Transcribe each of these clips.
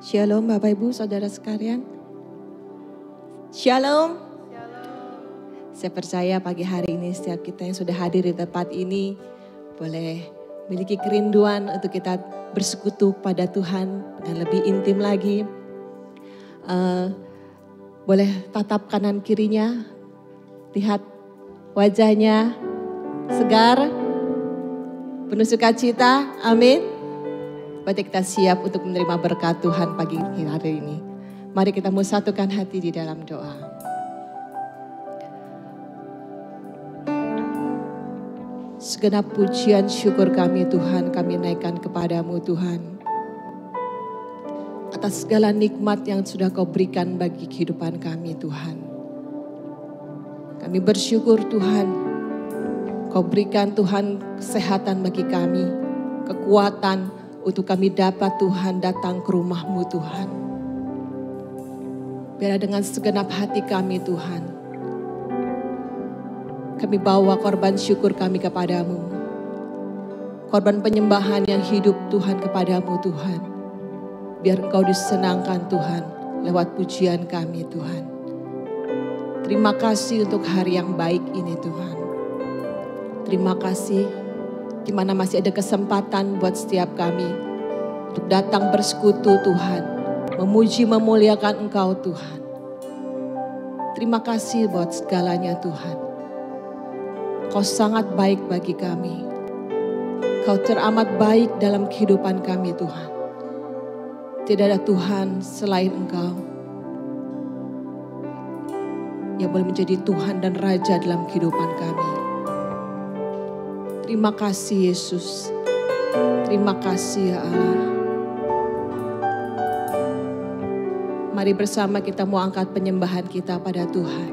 Shalom Bapak Ibu Saudara sekalian. Shalom. Saya percaya pagi hari ini setiap kita yang sudah hadir di tempat ini boleh memiliki kerinduan untuk kita bersekutu pada Tuhan dan lebih intim lagi. Boleh tatap kanan kirinya, lihat wajahnya segar, penuh sukacita, amin. Berarti kita siap untuk menerima berkat Tuhan pagi hari ini. Mari kita mau satukan hati di dalam doa. Segenap pujian syukur kami Tuhan, kami naikkan kepadamu Tuhan. Atas segala nikmat yang sudah kau berikan bagi kehidupan kami Tuhan. Kami bersyukur Tuhan, kau berikan Tuhan kesehatan bagi kami, kekuatan untuk kami dapat Tuhan datang ke rumah-Mu Tuhan. Biar dengan segenap hati kami Tuhan, kami bawa korban syukur kami kepadamu. Korban penyembahan yang hidup Tuhan kepadamu Tuhan. Biar Engkau disenangkan Tuhan lewat pujian kami Tuhan. Terima kasih untuk hari yang baik ini Tuhan. Terima kasih di mana masih ada kesempatan buat setiap kami untuk datang bersekutu Tuhan, memuji memuliakan Engkau Tuhan. Terima kasih buat segalanya Tuhan. Kau sangat baik bagi kami. Kau teramat baik dalam kehidupan kami Tuhan. Tidak ada Tuhan selain Engkau yang boleh menjadi Tuhan dan Raja dalam kehidupan kami. Terima kasih Yesus. Terima kasih ya Allah. Mari bersama kita mau angkat penyembahan kita pada Tuhan.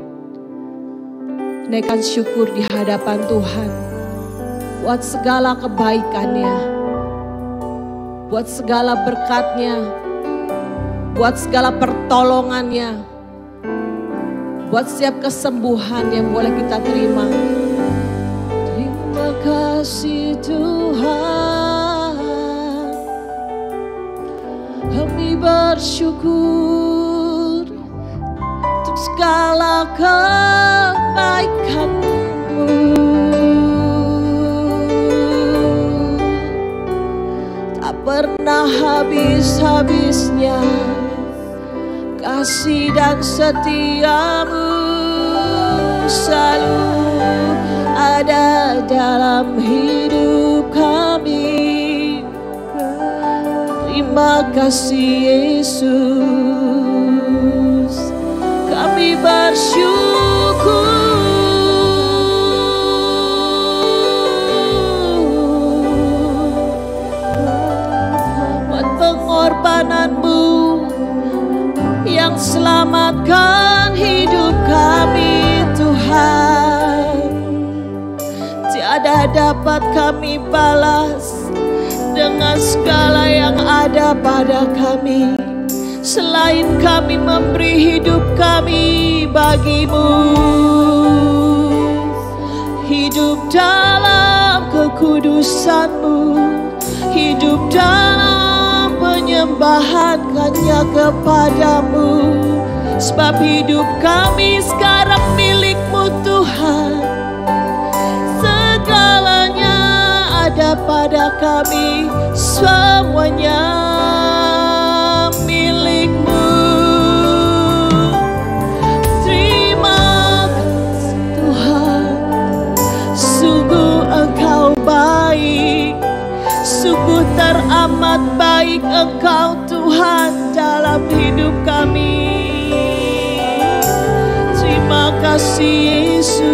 Naikkan syukur di hadapan Tuhan. Buat segala kebaikannya. Buat segala berkatnya. Buat segala pertolongannya. Buat setiap kesembuhan yang boleh kita terima. Terima kasih Tuhan, kami bersyukur untuk segala kebaikan-Mu. Tak pernah habis-habisnya kasih dan setia-Mu, selalu ada dalam hidup kami. Terima kasih Yesus, kami bersyukur buat pengorbanan-Mu yang selamatkan hidup kami Tuhan. Tiada dapat kami balas dengan segala yang ada pada kami, selain kami memberi hidup kami bagi-Mu. Hidup dalam kekudusan-Mu, hidup dalam penyembahan hanya kepadamu. Sebab hidup kami sekarang milik-Mu Tuhan. Segalanya ada pada kami, semuanya milik-Mu. Terima kasih Tuhan, sungguh Engkau baik, sungguh teramat baik Engkau Tuhan dalam hidup kami. Terima kasih Yesus.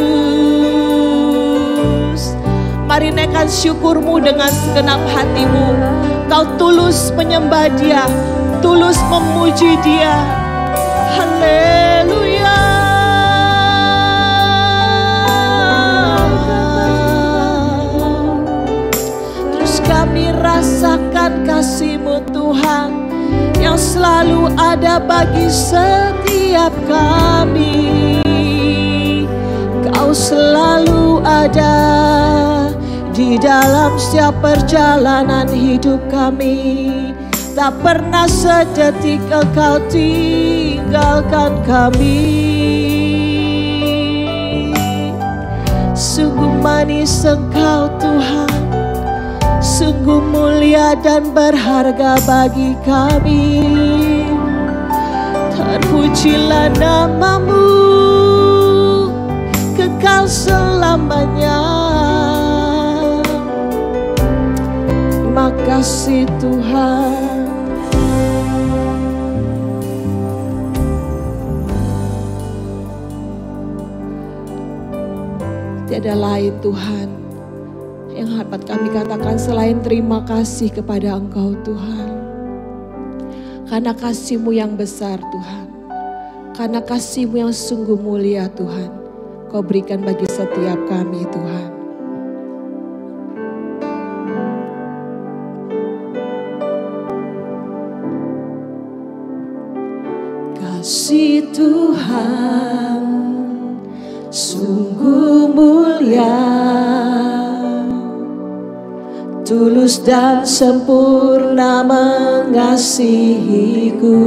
Mari naikkan syukur-Mu dengan segenap hati-Mu. Kau tulus menyembah Dia, tulus memuji Dia. Haleluya. Terus kami rasakan kasih-Mu Tuhan yang selalu ada bagi setiap kami. Kau selalu ada di dalam setiap perjalanan hidup kami. tak pernah sedetik Engkau tinggalkan kami. Sungguh manis Engkau Tuhan, sungguh mulia dan berharga bagi kami. Terpujilah nama-Mu kekal selamanya. Terima kasih Tuhan. Tiada lain Tuhan yang dapat kami katakan selain terima kasih kepada Engkau Tuhan. Karena kasih-Mu yang besar Tuhan, karena kasih-Mu yang sungguh mulia Tuhan, Kau berikan bagi setiap kami Tuhan. Kasih Tuhan sungguh mulia, tulus dan sempurna mengasihiku.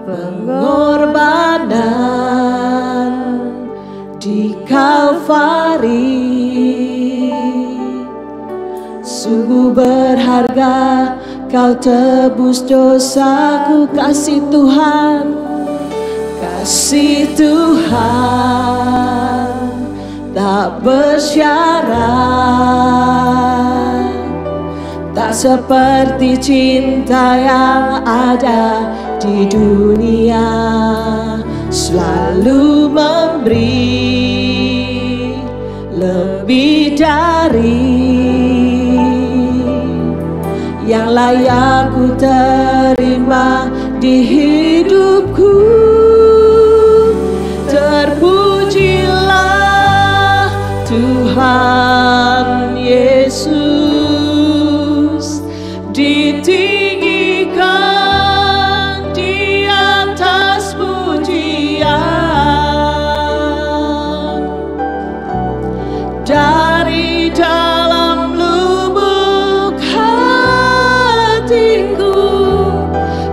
Pengorbanan di Kalvari sungguh berharga, Kau tebus dosaku. Kasih Tuhan, kasih Tuhan tak bersyarat, tak seperti cinta yang ada di dunia. Selalu memberi lebih dari yang layak ku terima di hidupku. Terpujilah Tuhan Yesus, ditinggikan di atas pujian. Dari dalam lubuk hatiku,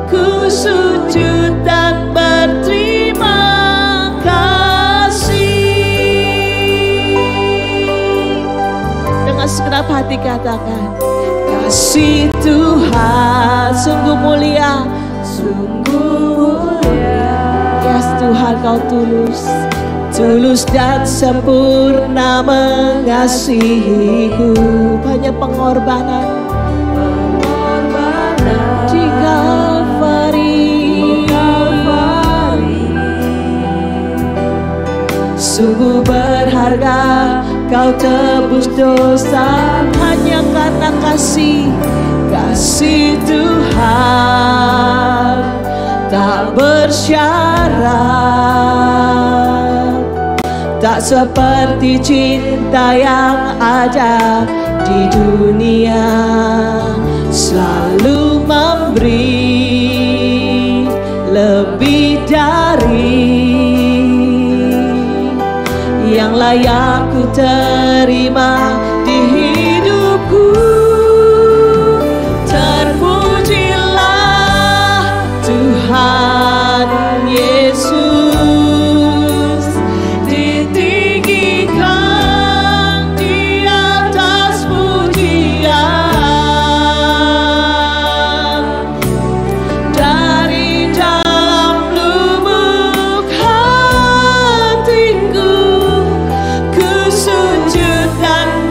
ku sujud dan berterima kasih. Dengan segenap hati katakan, kasih Tuhan sungguh mulia, sungguh mulia. Yes Tuhan, Kau tulus, tulus dan sempurna mengasihiku. Banyak pengorbanan di Kalvari, sungguh berharga, Kau tebus dosa hanya karena kasih. Kasih Tuhan tak bersyarat, tak seperti cinta yang ada di dunia. Selalu memberi lebih dari yang layak ku terima di hidupku. Terpujilah Tuhan Yesus, ditinggikan di atas pujian. Dari dalam lubuk hatiku, ku sujud dan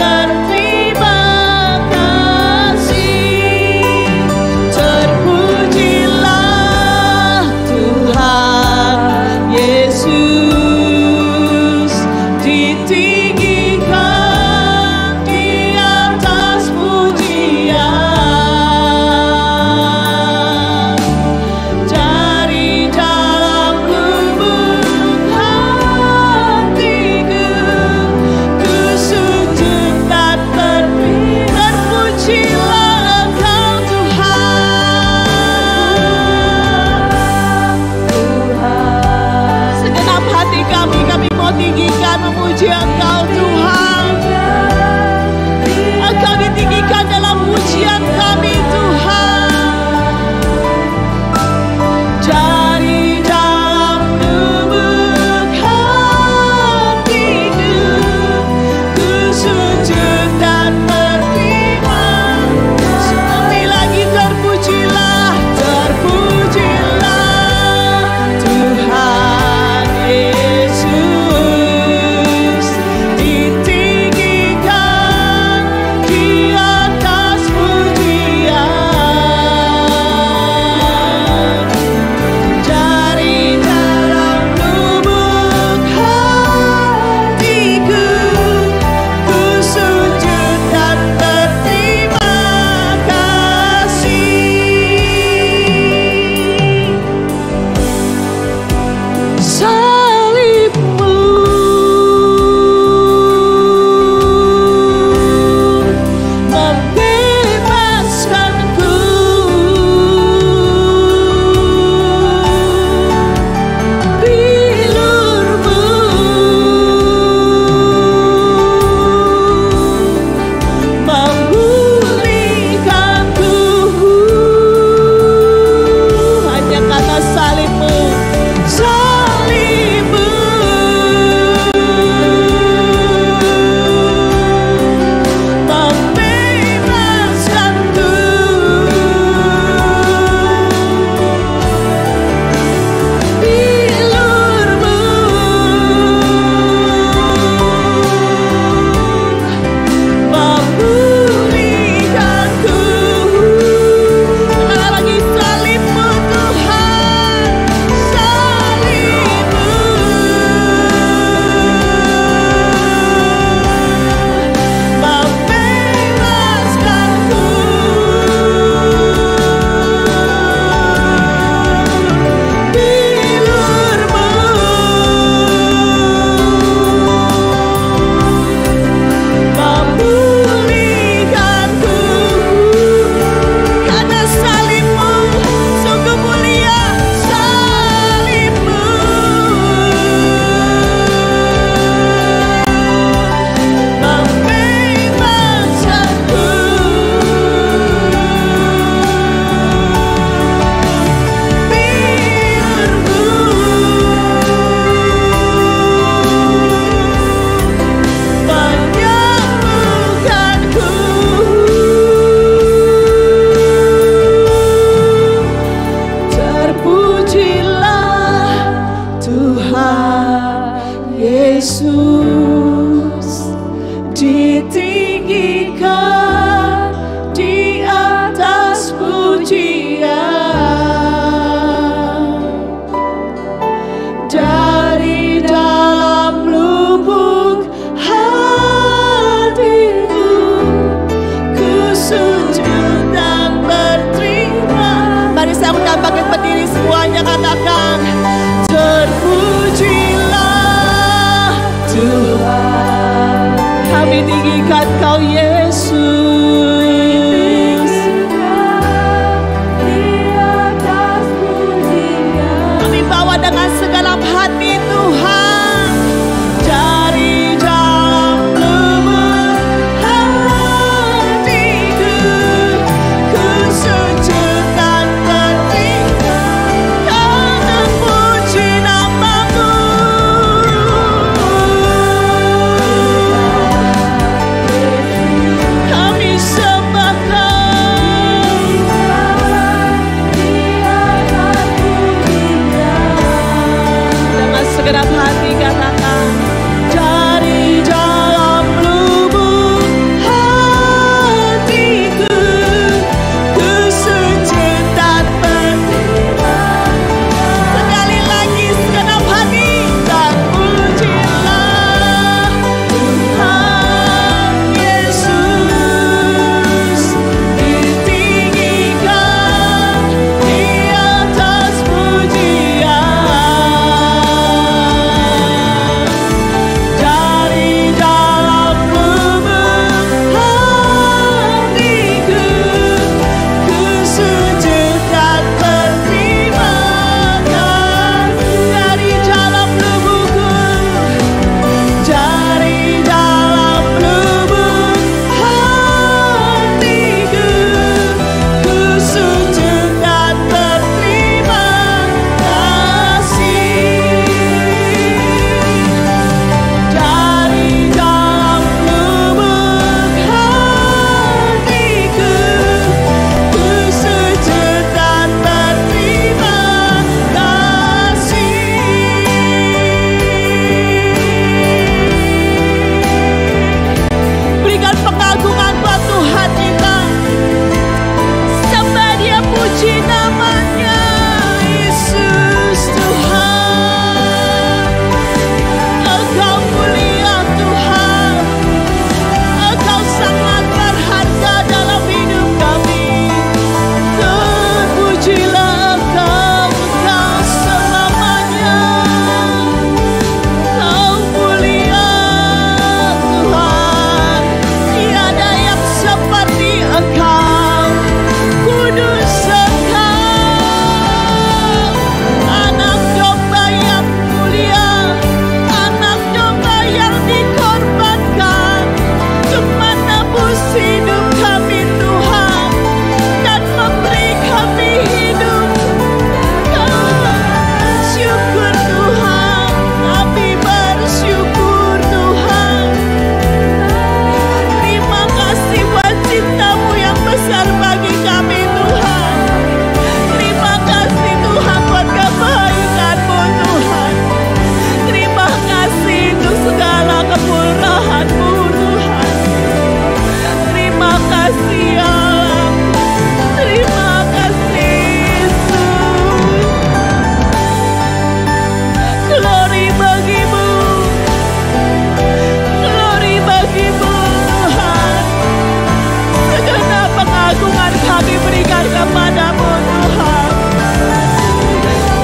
kami berikan kepadamu Tuhan.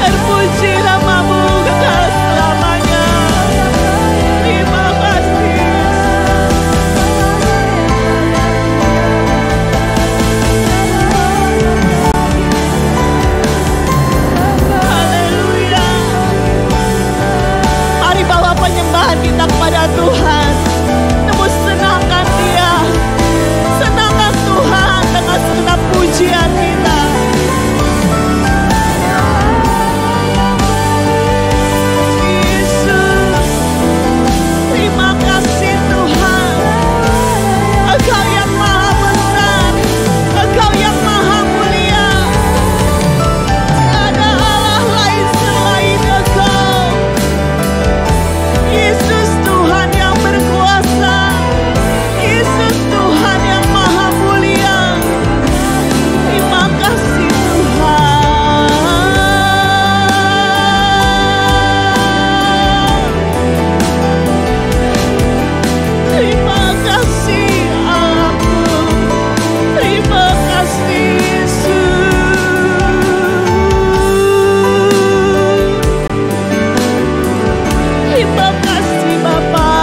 Terpuji namamu kekal selamanya. Terima kasih. Haleluya. Mari bawa penyembahan kita kepada Tuhan. Tembus senangkan Dia. Senangkan Tuhan dengan segenap pujian kita. Yesus, terima kasih Tuhan. Engkau yang maha besar, Engkau yang maha mulia. Tiada Allah lain selain Engkau. Yesus Tuhan yang berkuasa. Yesus Tuhan yang maha mulia. Terima kasih Tuhan. Terima kasih Allahku. Terima kasih Yesus. Terima kasih Bapa.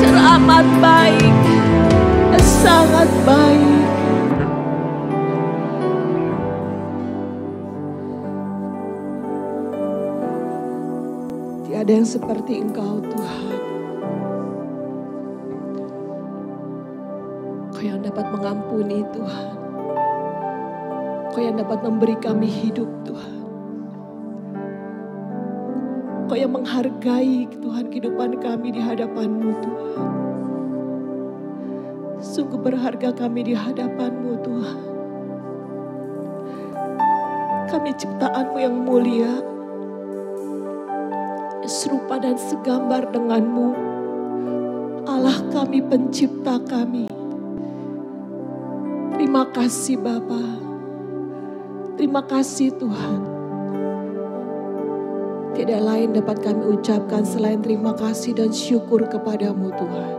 Teramat baik, sangat baik. Tiada yang seperti Engkau Tuhan. Kau yang dapat mengampuni Tuhan. Kau yang dapat memberi kami hidup Tuhan. Kau yang menghargai Tuhan kehidupan kami di hadapan-Mu Tuhan. Sungguh berharga kami di hadapan-Mu Tuhan. Kami ciptaan-Mu yang mulia, serupa dan segambar dengan-Mu. Allah kami, pencipta kami. Terima kasih Bapa. Terima kasih Tuhan. Tidak lain dapat kami ucapkan selain terima kasih dan syukur kepadamu Tuhan.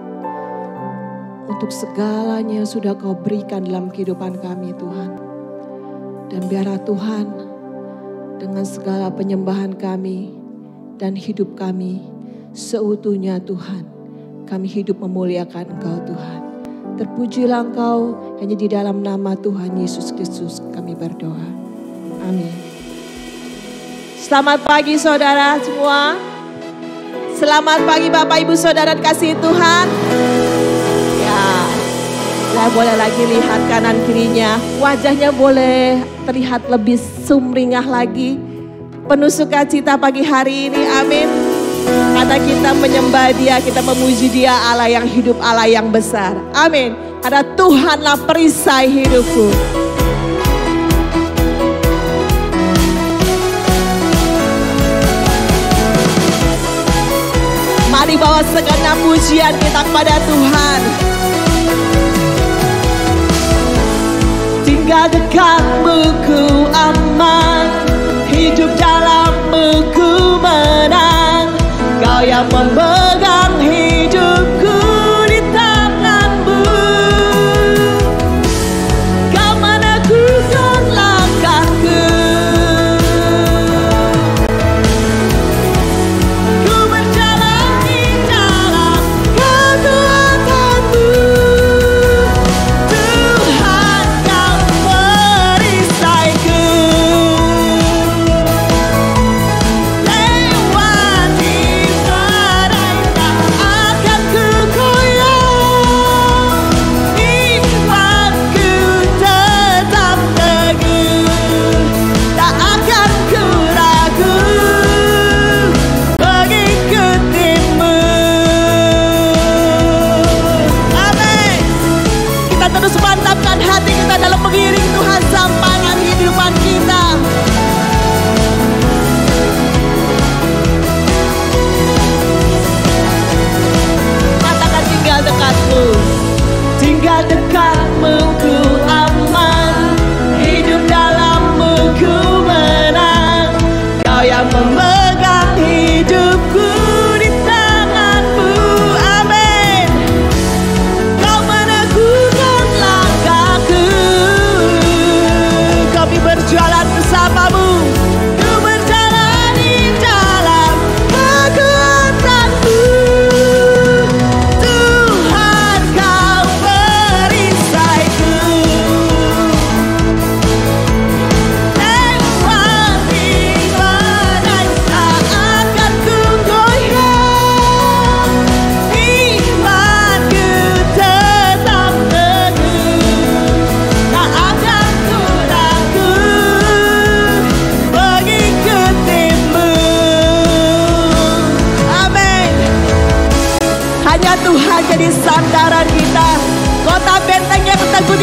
Untuk segalanya yang sudah Kau berikan dalam kehidupan kami Tuhan. Dan biarlah Tuhan dengan segala penyembahan kami dan hidup kami seutuhnya Tuhan. Kami hidup memuliakan Engkau Tuhan. Terpujilah Engkau, hanya di dalam nama Tuhan Yesus Kristus kami berdoa. Amin. Selamat pagi saudara semua. Selamat pagi Bapak Ibu Saudara kasih Tuhan. Ya, saya boleh lagi lihat kanan kirinya. Wajahnya boleh terlihat lebih sumringah lagi. Penuh sukacita pagi hari ini, amin. Karena kita menyembah Dia, kita memuji Dia, Allah yang hidup, Allah yang besar. Amin. Karena Tuhanlah perisai hidupku. Mari bawa segenap pujian kita kepada Tuhan. Tinggal dekat-Mu ku aman, hidup dalam-Mu ku menang. Kau yang memegang hidupku di tangan-Mu. Kau meneguhkan langkahku. Ku berjalan di dalam kekuatan-Mu. Tuhan Kau perisaiku. Lewati badai tak akan ku goyang. Imanku tetap teguh, tak akan ku ragu mengikuti-Mu. Amin. Kita terus mantapkan hati kita dalam mengiring Tuhan sampangan kehidupan kita. Katakan tinggal dekat-Mu. Tinggal dekat-Mu ku aman, hidup dalam-Mu ku menang. Kau yang memegang hidupku di tangan-Mu. Amin. Kau meneguhkan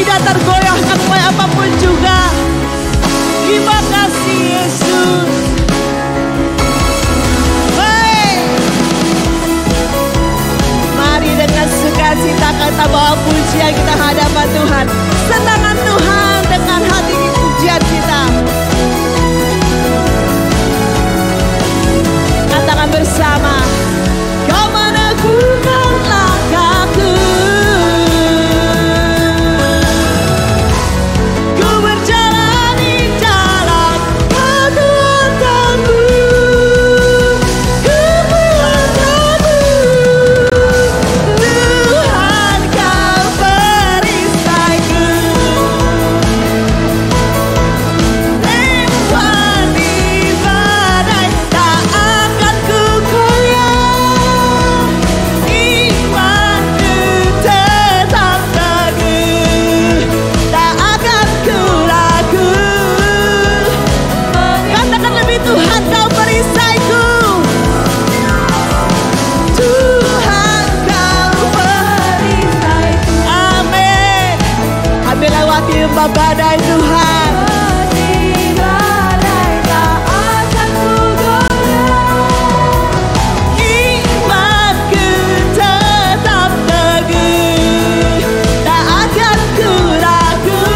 tidak tergoyahkan oleh apapun juga. Terima kasih Yesus. Mari dengan sukacita kita bawa pujian kita hadapan Tuhan. Senangan Tuhan dengan hati pujian kita. Katakan bersama, Kau meneguhkan langkahku. Ku berjalan di jalan kekuatan-Mu, kekuatan-Mu. Tuhan Kau perisaiku. Lewat di badai tak akan ku goyah. Imanku tetap teguh, tak akan ku ragu. Katakan lebih, Tuhan Kau perisaiku. Tuhan Kau perisaiku. Amin. Kami lewati badai Tuhan. Imanku tetap teguh, tak akan ku ragu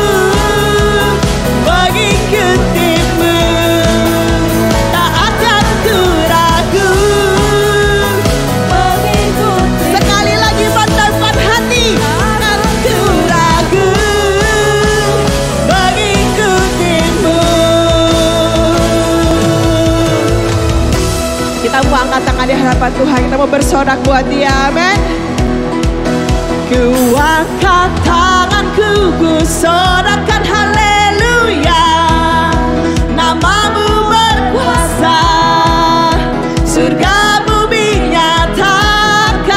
mengikutimu. Tak akan ku ragu mengikutimu. Sekali lagi bantaikan hati, tak ku ragu mengikutimu. Kita mau angkat tangan di hadapan Tuhan, kita mau bersorak buat Dia, amin. Ku angkat tanganku, ku sorakkan haleluya. Namamu berkuasa, surga bumi nyatakan.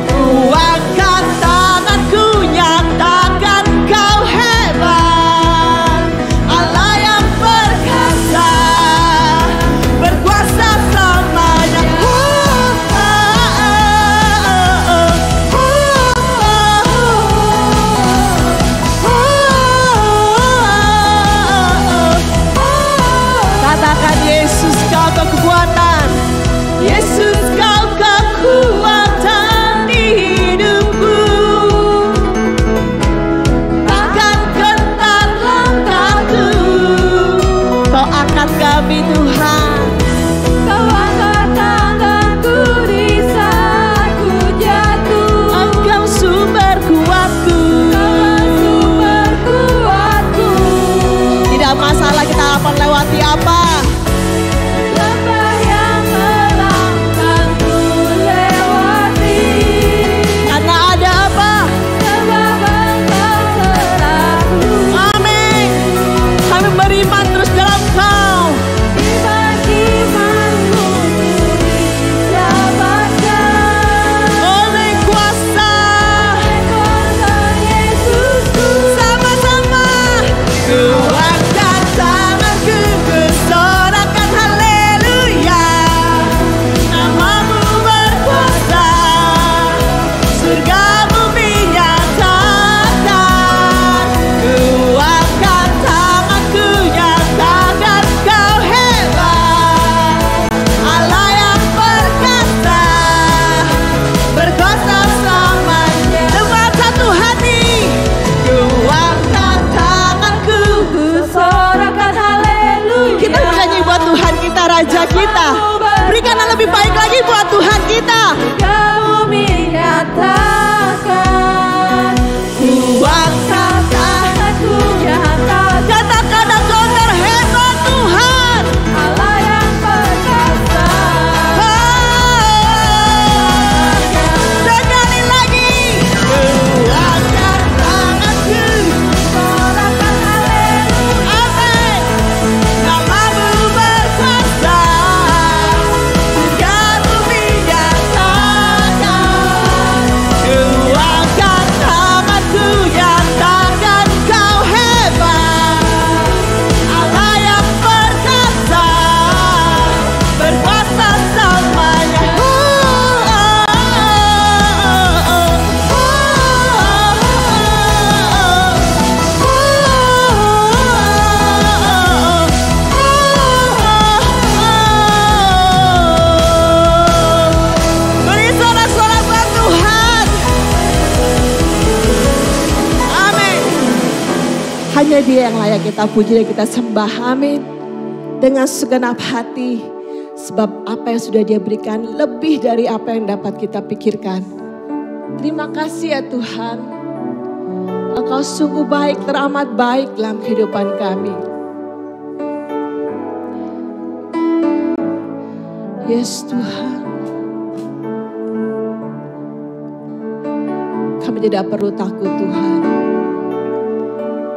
Ku angkat tanganku, nyatakan Kau hebat. Allah yang perkasa, berkuasa selamanya. Hanya Dia yang layak kita puji dan kita sembah. Amin. Dengan segenap hati. Sebab apa yang sudah Dia berikan lebih dari apa yang dapat kita pikirkan. Terima kasih ya Tuhan. Engkau sungguh baik, teramat baik dalam kehidupan kami. Yes Tuhan. Kami tidak perlu takut Tuhan.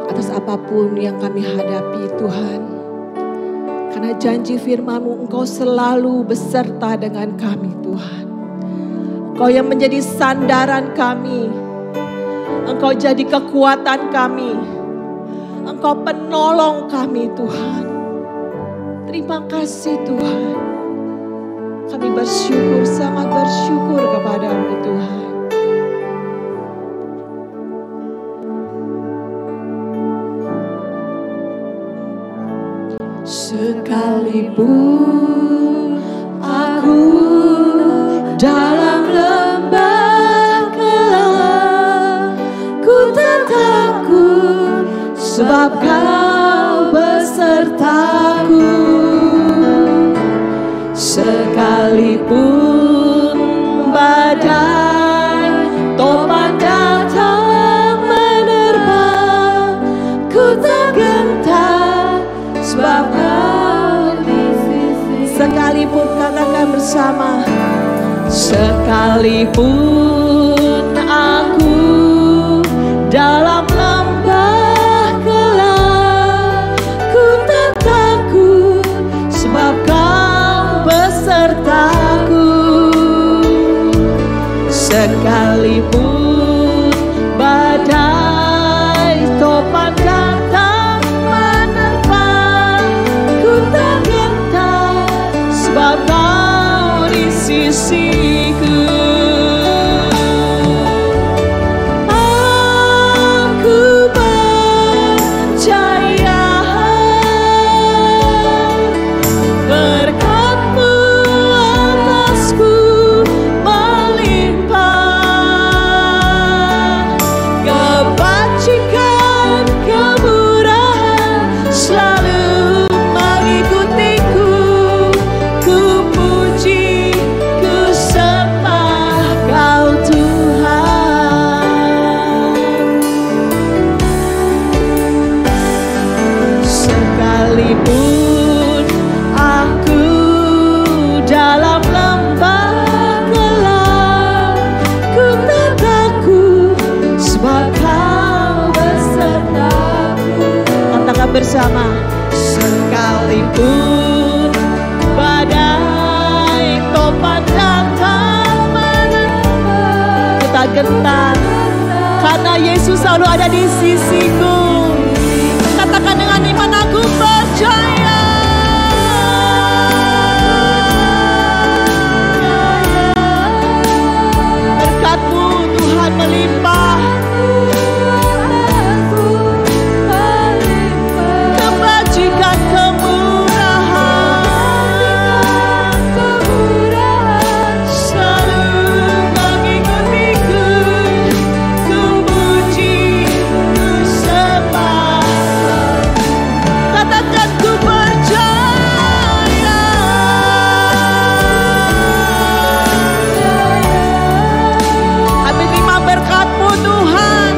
Atas apapun yang kami hadapi Tuhan. Karena janji firman-Mu Engkau selalu beserta dengan kami Tuhan. Engkau yang menjadi sandaran kami. Engkau jadi kekuatan kami. Engkau penolong kami Tuhan. Terima kasih Tuhan. Kami bersyukur, sangat bersyukur kepada-Mu Tuhan. Sekalipun aku dalam lembah gelap, ku tak takut sebab Kau besertaku. Sekalipun badai topan datang menerpa, ku tak gentar sebab Kau di sisi. Sekalipun, katakan bersama. Sekalipun aku dalam lembah gelap, ku tak takut sebab Kau besertaku. Sekalipun badai topan datang menerpa, ku tak gentar sebab Kau di sisiku. Aku percaya berkat-Mu atasku melimpah, kebajikan kemurahan selalu mengikutiku. Ku puji, ku sembah Kau Tuhan. Sekalipun aku dalam lembah gelap, ku tak takut sebab Kau besertaku. Katakan bersama. Sekalipun badai topan datang menerpa, ku tak gentar karena Yesus selalu ada di sisiku. Katakan dengan iman, aku percaya. Berkat-Mu Tuhan melimpah, kebajikan kemurahan selalu mengikutiku. Ku puji, ku sembah. Katakan ku percaya. Kami terima berkat-Mu Tuhan.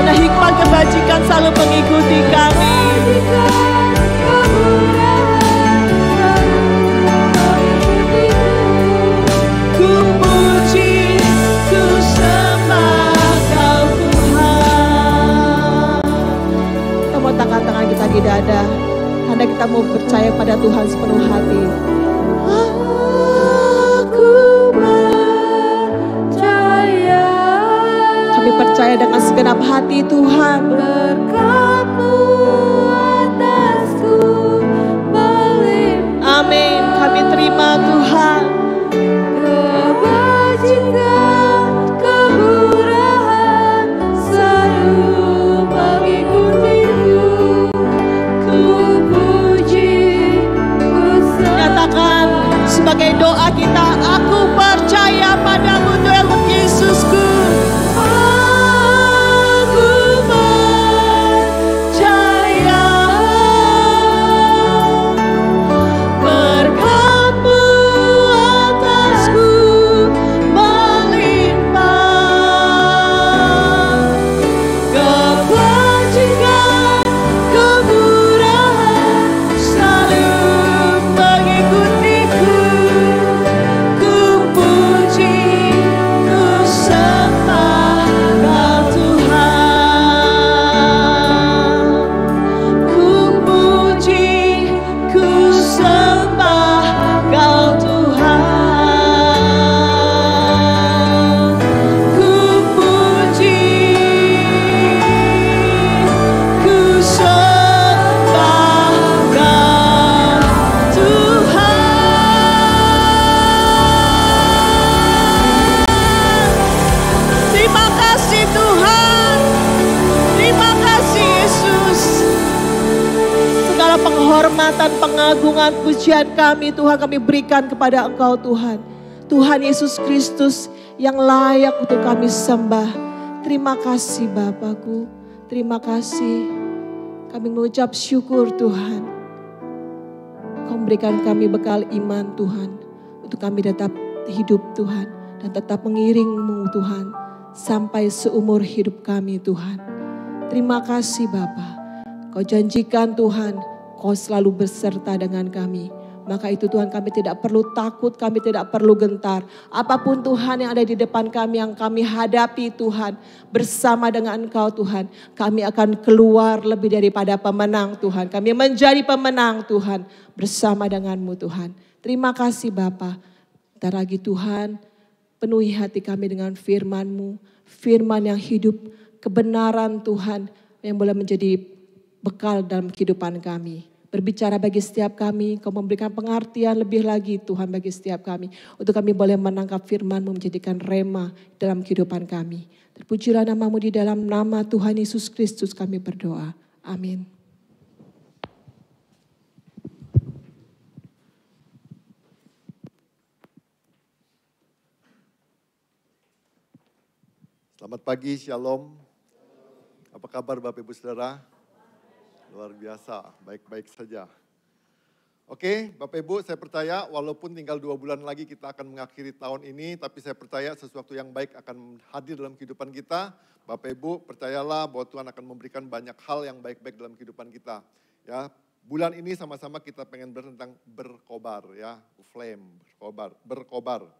Ada hikmat kebajikan selalu mengikuti kami. Ku puji, ku sembah Kau Tuhan. Kita mau tangan-tangan kita di dada. Tanda kita mau percaya pada Tuhan sepenuh hati. Aku percaya. Kami percaya dengan segenap hati Tuhan. Berkat-Mu atasku melimpah. Amin. Kami terima Tuhan. Kebajikan kemurahan selalu mengikutiku. Ku puji, ku sembah. Nyatakan sebagai doa kita, aku percaya padamu Tuhan Yesusku. penghormatan, pengagungan, pujian kami Tuhan kami berikan kepada Engkau Tuhan. Tuhan Yesus Kristus yang layak untuk kami sembah. Terima kasih Bapakku, terima kasih. Kami mengucap syukur Tuhan. Kau memberikan kami bekal iman Tuhan. Untuk kami tetap hidup Tuhan. Dan tetap mengiring-Mu Tuhan. Sampai seumur hidup kami Tuhan. Terima kasih Bapa. Kau janjikan Tuhan, Kau selalu berserta dengan kami. Maka itu Tuhan kami tidak perlu takut, kami tidak perlu gentar. Apapun Tuhan yang ada di depan kami yang kami hadapi Tuhan. Bersama dengan Engkau Tuhan. Kami akan keluar lebih daripada pemenang Tuhan. Kami menjadi pemenang Tuhan. Bersama dengan-Mu Tuhan. Terima kasih Bapa. Bentar lagi Tuhan penuhi hati kami dengan firman-Mu. Firman yang hidup, kebenaran Tuhan yang boleh menjadi bekal dalam kehidupan kami. Berbicara bagi setiap kami, Kau memberikan pengertian lebih lagi Tuhan bagi setiap kami. Untuk kami boleh menangkap firman-Mu menjadikan rema dalam kehidupan kami. Terpujilah nama-Mu di dalam nama Tuhan Yesus Kristus kami berdoa. Amin. Selamat pagi, Shalom. Apa kabar Bapak Ibu Saudara? Luar biasa, baik-baik saja. Oke, Bapak Ibu, saya percaya walaupun tinggal 2 bulan lagi kita akan mengakhiri tahun ini, tapi saya percaya sesuatu yang baik akan hadir dalam kehidupan kita. Bapak Ibu, percayalah bahwa Tuhan akan memberikan banyak hal yang baik-baik dalam kehidupan kita. Ya, bulan ini sama-sama kita pengen tentang berkobar, ya, flame, berkobar.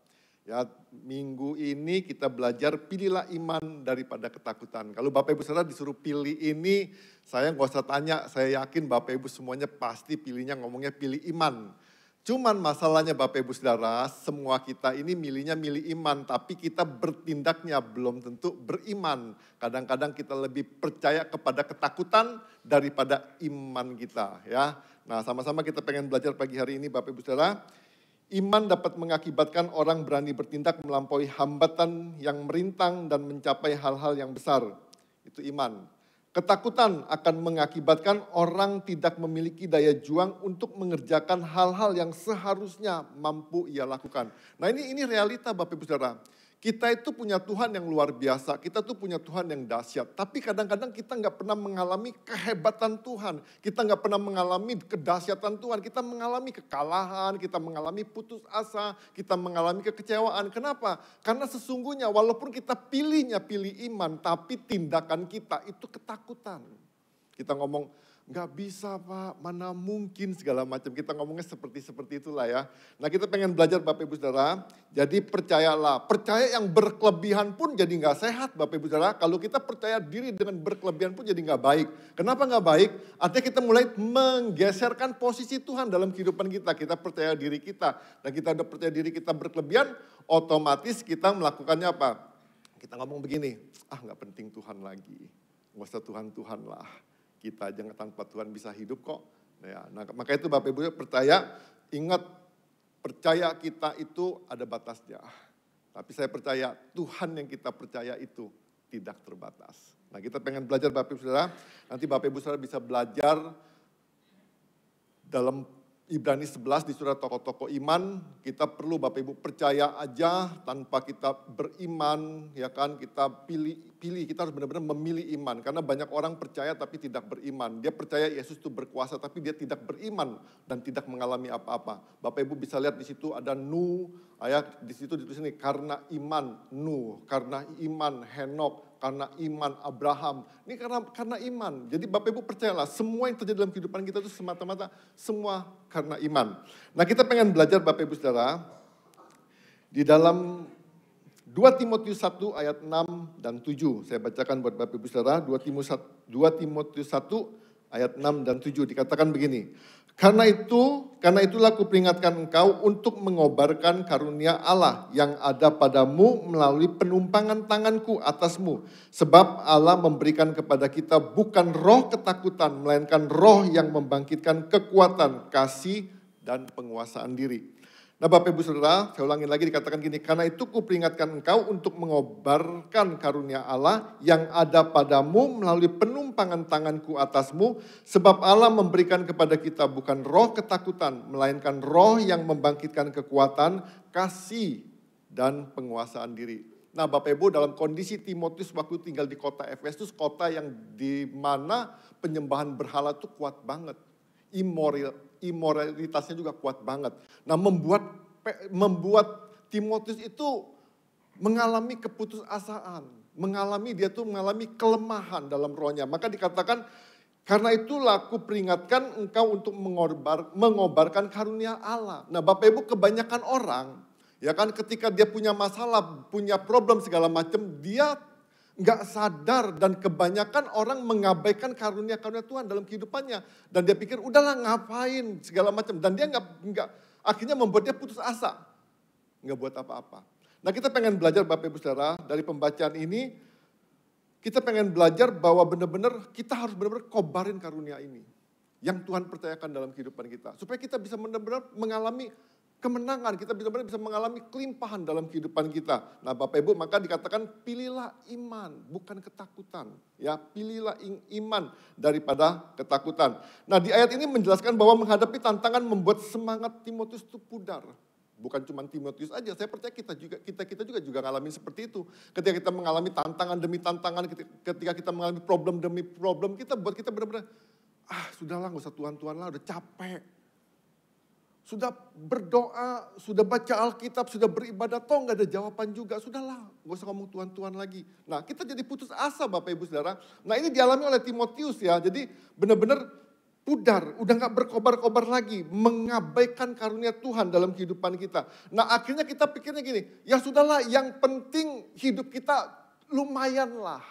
Ya, minggu ini kita belajar pilihlah iman daripada ketakutan. Kalau Bapak Ibu Saudara disuruh pilih ini, saya nggak usah tanya, saya yakin Bapak Ibu semuanya pasti pilihnya ngomongnya pilih iman. Cuman masalahnya Bapak Ibu Saudara, semua kita ini milihnya milih iman, tapi kita bertindaknya belum tentu beriman. Kadang-kadang kita lebih percaya kepada ketakutan daripada iman kita. Ya, nah sama-sama kita pengen belajar pagi hari ini Bapak Ibu Saudara. Iman dapat mengakibatkan orang berani bertindak melampaui hambatan yang merintang dan mencapai hal-hal yang besar. Itu iman. Ketakutan akan mengakibatkan orang tidak memiliki daya juang untuk mengerjakan hal-hal yang seharusnya mampu ia lakukan. Nah ini realita Bapak Ibu Saudara. Kita itu punya Tuhan yang luar biasa, kita tuh punya Tuhan yang dahsyat. Tapi kadang-kadang kita nggak pernah mengalami kehebatan Tuhan. Kita nggak pernah mengalami kedahsyatan Tuhan. Kita mengalami kekalahan, kita mengalami putus asa, kita mengalami kekecewaan. Kenapa? Karena sesungguhnya walaupun kita pilih iman, tapi tindakan kita itu ketakutan. Kita ngomong, nggak bisa Pak, mana mungkin segala macam. Kita ngomongnya seperti itulah ya. Nah kita pengen belajar Bapak Ibu Saudara. Jadi percayalah, percaya yang berkelebihan pun jadi nggak sehat Bapak Ibu Saudara. Kalau kita percaya diri dengan berkelebihan pun jadi nggak baik. Kenapa nggak baik? Artinya kita mulai menggeserkan posisi Tuhan dalam kehidupan kita. Kita percaya diri kita. Dan kita udah percaya diri kita berkelebihan, otomatis kita melakukannya apa? Kita ngomong begini, nggak penting Tuhan lagi. Nggak usah Tuhan lah. Kita jangan tanpa Tuhan bisa hidup kok. Nah, maka itu Bapak Ibu percaya, ingat percaya kita itu ada batasnya. Tapi saya percaya Tuhan yang kita percaya itu tidak terbatas. Nah kita pengen belajar Bapak Ibu Saudara, nanti Bapak Ibu Saudara bisa belajar dalam Ibrani 11 di surat tokoh-tokoh iman, kita perlu Bapak Ibu percaya aja tanpa kita beriman, ya kan, kita pilih, kita harus benar-benar memilih iman. Karena banyak orang percaya tapi tidak beriman. Dia percaya Yesus itu berkuasa tapi dia tidak beriman dan tidak mengalami apa-apa. Bapak Ibu bisa lihat di situ ada Nuh, ya, di situ ditulis ini, karena iman Nuh, karena iman Henok, karena iman Abraham. Ini karena iman. Jadi Bapak Ibu percayalah, semua yang terjadi dalam kehidupan kita itu semata-mata semua karena iman. Nah kita pengen belajar Bapak Ibu Saudara, di dalam 2 Timotius 1 ayat 6 dan 7. Saya bacakan buat Bapak Ibu Saudara, 2 Timotius 1 ayat 6 dan 7 dikatakan begini. Karena itulah kuperingatkan engkau untuk mengobarkan karunia Allah yang ada padamu melalui penumpangan tanganku atasmu. Sebab Allah memberikan kepada kita bukan roh ketakutan, melainkan roh yang membangkitkan kekuatan, kasih, dan penguasaan diri. Nah Bapak Ibu Saudara, saya ulangin lagi dikatakan gini, karena itu kuperingatkan engkau untuk mengobarkan karunia Allah yang ada padamu melalui penumpangan tanganku atasmu, sebab Allah memberikan kepada kita bukan roh ketakutan, melainkan roh yang membangkitkan kekuatan, kasih, dan penguasaan diri. Nah Bapak Ibu, dalam kondisi Timotius waktu tinggal di kota Efesus, kota yang di mana penyembahan berhala itu kuat banget. Imoralitasnya juga kuat banget. Nah membuat Timotius itu mengalami keputusasaan. Dia tuh mengalami kelemahan dalam rohnya. Maka dikatakan, karena itulah aku peringatkan engkau untuk mengobarkan karunia Allah. Nah Bapak Ibu, kebanyakan orang, ya kan, ketika dia punya masalah, punya problem segala macam, dia nggak sadar, dan kebanyakan orang mengabaikan karunia-karunia Tuhan dalam kehidupannya. Dan dia pikir udahlah ngapain segala macam. Dan dia nggak akhirnya membuat dia putus asa. Nggak buat apa-apa. Nah kita pengen belajar Bapak Ibu Saudara, dari pembacaan ini, kita pengen belajar bahwa benar-benar kita harus benar-benar kobarin karunia ini. Yang Tuhan percayakan dalam kehidupan kita. Supaya kita bisa benar-benar mengalami kemenangan, kita benar-benar bisa mengalami kelimpahan dalam kehidupan kita. Nah Bapak Ibu, maka dikatakan pilihlah iman, bukan ketakutan. Ya, pilihlah iman daripada ketakutan. Nah di ayat ini menjelaskan bahwa menghadapi tantangan membuat semangat Timotius itu pudar. Bukan cuma Timotius aja, saya percaya kita juga ngalamin seperti itu. Ketika kita mengalami tantangan demi tantangan, ketika kita mengalami problem demi problem, kita benar-benar, sudahlah gak usah Tuhan-Tuhan lah, udah capek. Sudah berdoa, sudah baca Alkitab, sudah beribadah, toh nggak ada jawaban juga. Sudahlah, nggak usah ngomong Tuhan-Tuhan lagi. Nah kita jadi putus asa Bapak Ibu Saudara. Nah ini dialami oleh Timotius ya. Jadi benar-benar pudar, udah nggak berkobar-kobar lagi. Mengabaikan karunia Tuhan dalam kehidupan kita. Nah akhirnya kita pikirnya gini, ya sudahlah yang penting hidup kita lumayan lah.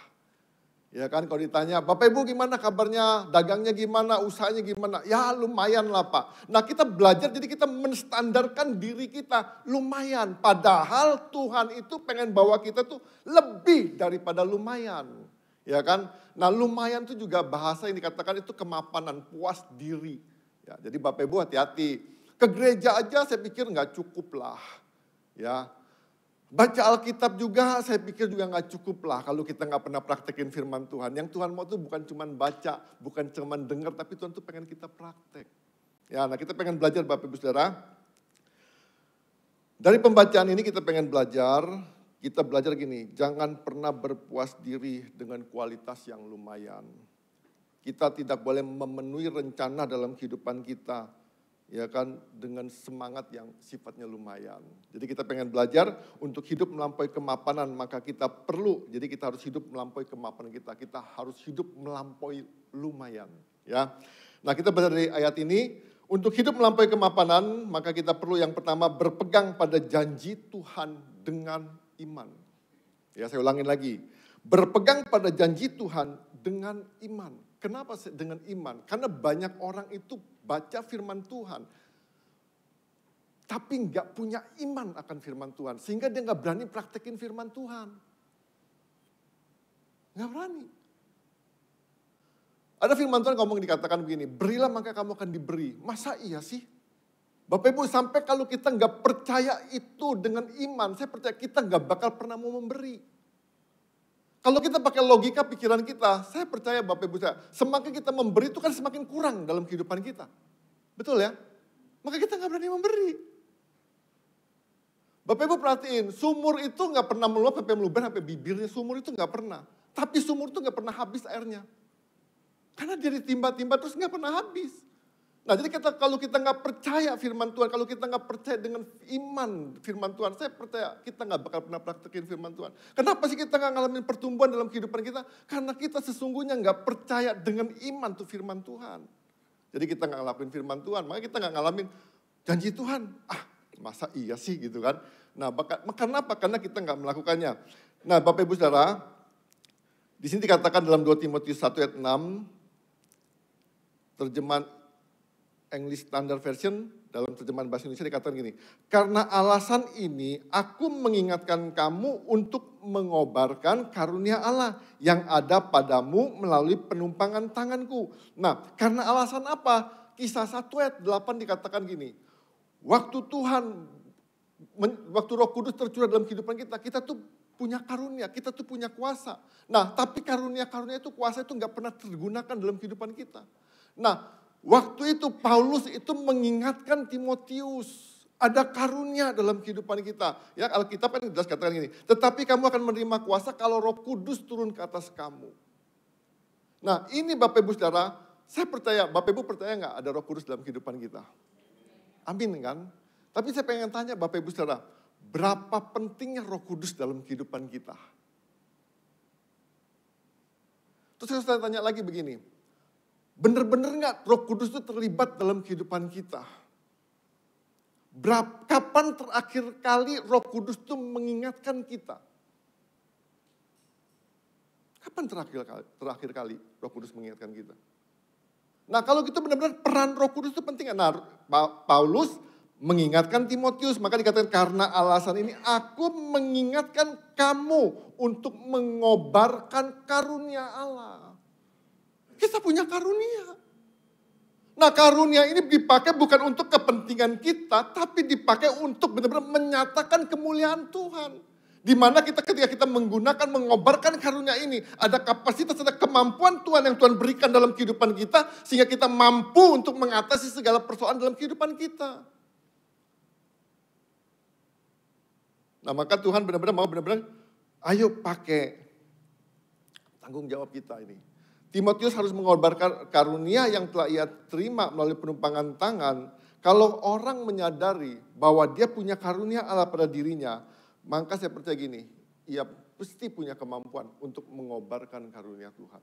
Ya kan, kalau ditanya, Bapak Ibu gimana kabarnya, dagangnya gimana, usahanya gimana? Ya lumayan lah Pak. Nah kita belajar, jadi kita menstandarkan diri kita lumayan. Padahal Tuhan itu pengen bawa kita tuh lebih daripada lumayan. Ya kan, nah lumayan itu juga bahasa yang dikatakan itu kemapanan, puas diri. Ya, jadi Bapak Ibu hati-hati. Ke gereja aja saya pikir nggak cukup lah. Ya. Baca Alkitab juga saya pikir juga gak cukup lah kalau kita gak pernah praktekin firman Tuhan. Yang Tuhan mau tuh bukan cuma baca, bukan cuma dengar, tapi Tuhan tuh pengen kita praktek. Ya, nah kita pengen belajar Bapak Ibu Saudara. Dari pembacaan ini kita pengen belajar gini, jangan pernah berpuas diri dengan kualitas yang lumayan. Kita tidak boleh memenuhi rencana dalam kehidupan kita. Ya kan, dengan semangat yang sifatnya lumayan. Jadi kita pengen belajar untuk hidup melampaui kemapanan, maka kita perlu, jadi kita harus hidup melampaui kemapanan kita. Kita harus hidup melampaui lumayan. Ya. Nah kita belajar dari ayat ini, untuk hidup melampaui kemapanan, maka kita perlu yang pertama berpegang pada janji Tuhan dengan iman. Ya saya ulangin lagi, berpegang pada janji Tuhan dengan iman. Kenapa dengan iman? Karena banyak orang itu baca firman Tuhan, tapi nggak punya iman akan firman Tuhan. Sehingga dia nggak berani praktekin firman Tuhan. Nggak berani. Ada firman Tuhan ngomong dikatakan begini, berilah maka kamu akan diberi. Masa iya sih? Bapak Ibu sampai kalau kita nggak percaya itu dengan iman, saya percaya kita nggak bakal pernah mau memberi. Kalau kita pakai logika pikiran kita, saya percaya Bapak Ibu saya, semakin kita memberi itu kan semakin kurang dalam kehidupan kita. Betul ya? Maka kita nggak berani memberi. Bapak Ibu perhatiin, sumur itu nggak pernah meluap sampai meluber sampai bibirnya, sumur itu nggak pernah. Tapi sumur itu nggak pernah habis airnya. Karena dia ditimba-timba terus nggak pernah habis. Nah jadi kalau kita nggak percaya firman Tuhan, kalau kita nggak percaya dengan iman firman Tuhan, saya percaya kita nggak bakal pernah praktekin firman Tuhan. Kenapa sih kita nggak ngalamin pertumbuhan dalam kehidupan kita? Karena kita sesungguhnya nggak percaya dengan iman tuh firman Tuhan. Jadi kita nggak ngelakuin firman Tuhan, maka kita nggak ngalamin janji Tuhan. Masa iya sih gitu kan? Nah kenapa? Karena kita nggak melakukannya. Nah Bapak Ibu Saudara, di sini dikatakan dalam 2 Timotius 1 ayat 6, terjemahan English Standard Version, dalam terjemahan bahasa Indonesia dikatakan gini, karena alasan ini aku mengingatkan kamu untuk mengobarkan karunia Allah yang ada padamu melalui penumpangan tanganku. Nah, karena alasan apa? Kisah 1 ayat 8 dikatakan gini, waktu Tuhan waktu Roh Kudus tercurah dalam kehidupan kita, kita tuh punya karunia, kita tuh punya kuasa. Nah, tapi karunia-karunia itu, kuasa itu nggak pernah tergunakan dalam kehidupan kita. Nah, waktu itu Paulus itu mengingatkan Timotius, ada karunia dalam kehidupan kita. Ya, Alkitab kan jelas katakan gini, tetapi kamu akan menerima kuasa kalau Roh Kudus turun ke atas kamu. Nah, ini Bapak Ibu Saudara, saya percaya, Bapak Ibu percaya nggak ada Roh Kudus dalam kehidupan kita? Amin kan? Tapi saya pengen tanya Bapak Ibu Saudara, berapa pentingnya Roh Kudus dalam kehidupan kita? Terus saya tanya lagi begini, benar-benar nggak Roh Kudus itu terlibat dalam kehidupan kita? Kapan terakhir kali Roh Kudus itu mengingatkan kita? Kapan terakhir kali Roh Kudus mengingatkan kita? Nah, kalau gitu benar-benar peran Roh Kudus itu penting. Nah, Paulus mengingatkan Timotius, maka dikatakan karena alasan ini aku mengingatkan kamu untuk mengobarkan karunia Allah. Kita punya karunia. Nah, karunia ini dipakai bukan untuk kepentingan kita, tapi dipakai untuk benar-benar menyatakan kemuliaan Tuhan. Di mana ketika kita menggunakan, mengobarkan karunia ini, ada kapasitas, ada kemampuan Tuhan yang Tuhan berikan dalam kehidupan kita, sehingga kita mampu untuk mengatasi segala persoalan dalam kehidupan kita. Nah, maka Tuhan benar-benar mau ayo pakai tanggung jawab kita ini. Timotius harus mengorbankan karunia yang telah ia terima melalui penumpangan tangan. Kalau orang menyadari bahwa dia punya karunia Allah pada dirinya, maka saya percaya gini, ia pasti punya kemampuan untuk mengobarkan karunia Tuhan.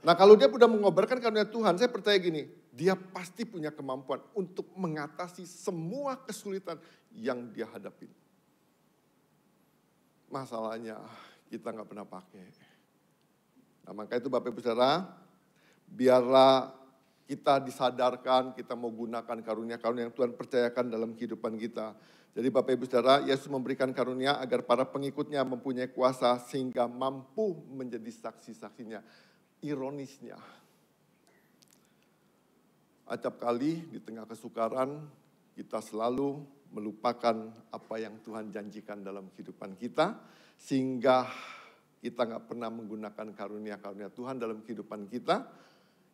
Nah, kalau dia sudah mengobarkan karunia Tuhan, saya percaya gini, dia pasti punya kemampuan untuk mengatasi semua kesulitan yang dia hadapi. Masalahnya kita nggak pernah pakai. Nah, maka itu Bapak Ibu Saudara, biarlah kita disadarkan, kita mau gunakan karunia-karunia yang Tuhan percayakan dalam kehidupan kita. Jadi Bapak Ibu Saudara, Yesus memberikan karunia agar para pengikutnya mempunyai kuasa sehingga mampu menjadi saksi-saksinya. Ironisnya, acap kali di tengah kesukaran kita selalu melupakan apa yang Tuhan janjikan dalam kehidupan kita, sehingga kita nggak pernah menggunakan karunia-karunia Tuhan dalam kehidupan kita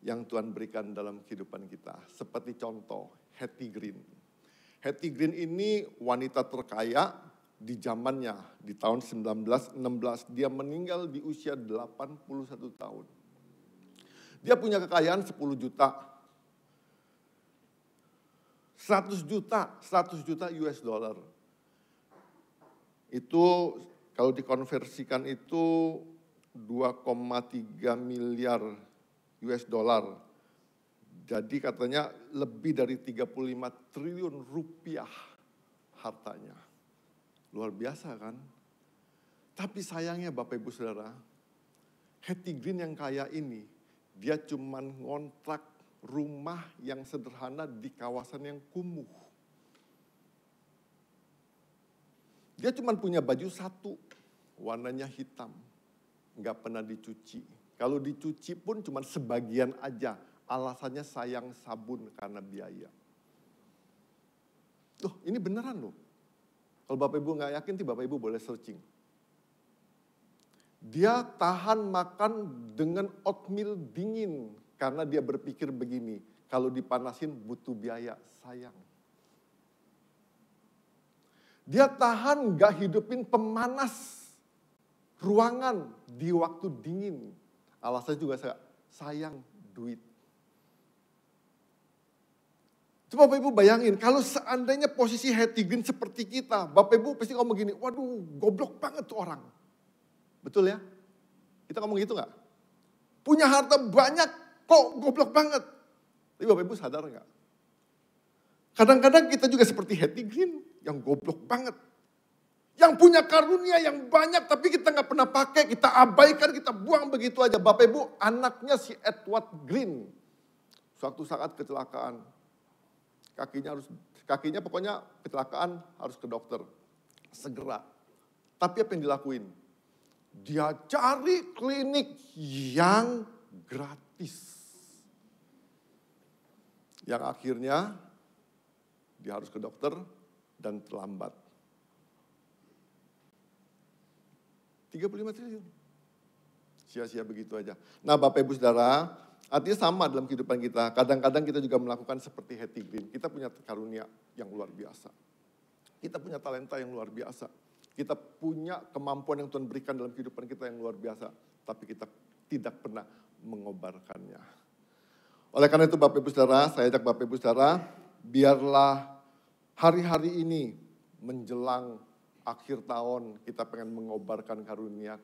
yang Tuhan berikan dalam kehidupan kita. Seperti contoh, Hetty Green. Hetty Green ini wanita terkaya di zamannya, di tahun 1916. Dia meninggal di usia 81 tahun. Dia punya kekayaan 10 juta. 100 juta US dollar. Itu kalau dikonversikan itu 2,3 miliar US dollar. Jadi katanya lebih dari 35 triliun rupiah hartanya. Luar biasa kan? Tapi sayangnya Bapak Ibu Saudara, Hetty Green yang kaya ini, dia cuman ngontrak rumah yang sederhana di kawasan yang kumuh. Dia cuma punya baju satu, warnanya hitam, nggak pernah dicuci. Kalau dicuci pun cuma sebagian aja, alasannya sayang sabun karena biaya. Loh, ini beneran loh. Kalau Bapak Ibu nggak yakin, Bapak Ibu boleh searching. Dia tahan makan dengan oatmeal dingin. Karena dia berpikir begini, kalau dipanasin butuh biaya, sayang. Dia tahan gak hidupin pemanas ruangan di waktu dingin. Alasannya juga sayang duit. Coba Bapak Ibu bayangin, kalau seandainya posisi Hetty Green seperti kita, Bapak Ibu pasti ngomong gini, waduh goblok banget tuh orang. Betul ya? Kita ngomong gitu gak? Punya harta banyak, kok goblok banget? Tapi Bapak Ibu sadar nggak? Kadang-kadang kita juga seperti Hetty Green yang goblok banget. Yang punya karunia yang banyak tapi kita nggak pernah pakai, kita abaikan, kita buang begitu aja. Bapak Ibu, anaknya si Edward Green suatu saat kecelakaan. Kakinya pokoknya kecelakaan harus ke dokter. Segera. Tapi apa yang dilakuin? Dia cari klinik yang gratis. Yang akhirnya dia harus ke dokter dan terlambat. 35 triliun. Sia-sia begitu aja. Nah Bapak Ibu Saudara, artinya sama dalam kehidupan kita. Kadang-kadang kita juga melakukan seperti Hetty Green. Kita punya karunia yang luar biasa. Kita punya talenta yang luar biasa. Kita punya kemampuan yang Tuhan berikan dalam kehidupan kita yang luar biasa. Tapi kita tidak pernah mengobarkannya. Oleh karena itu Bapak Ibu Saudara, saya ajak Bapak Ibu Saudara, biarlah hari-hari ini menjelang akhir tahun kita pengen mengobarkan karunia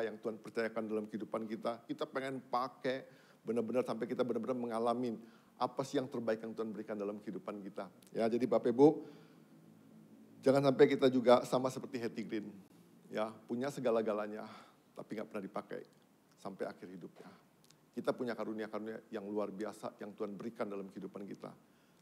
yang Tuhan percayakan dalam kehidupan kita. Kita pengen pakai benar-benar sampai kita benar-benar mengalami apa sih yang terbaik yang Tuhan berikan dalam kehidupan kita. Ya, jadi Bapak Ibu, jangan sampai kita juga sama seperti Hetty Green. Ya, punya segala-galanya tapi nggak pernah dipakai sampai akhir hidupnya. Kita punya karunia-karunia yang luar biasa yang Tuhan berikan dalam kehidupan kita.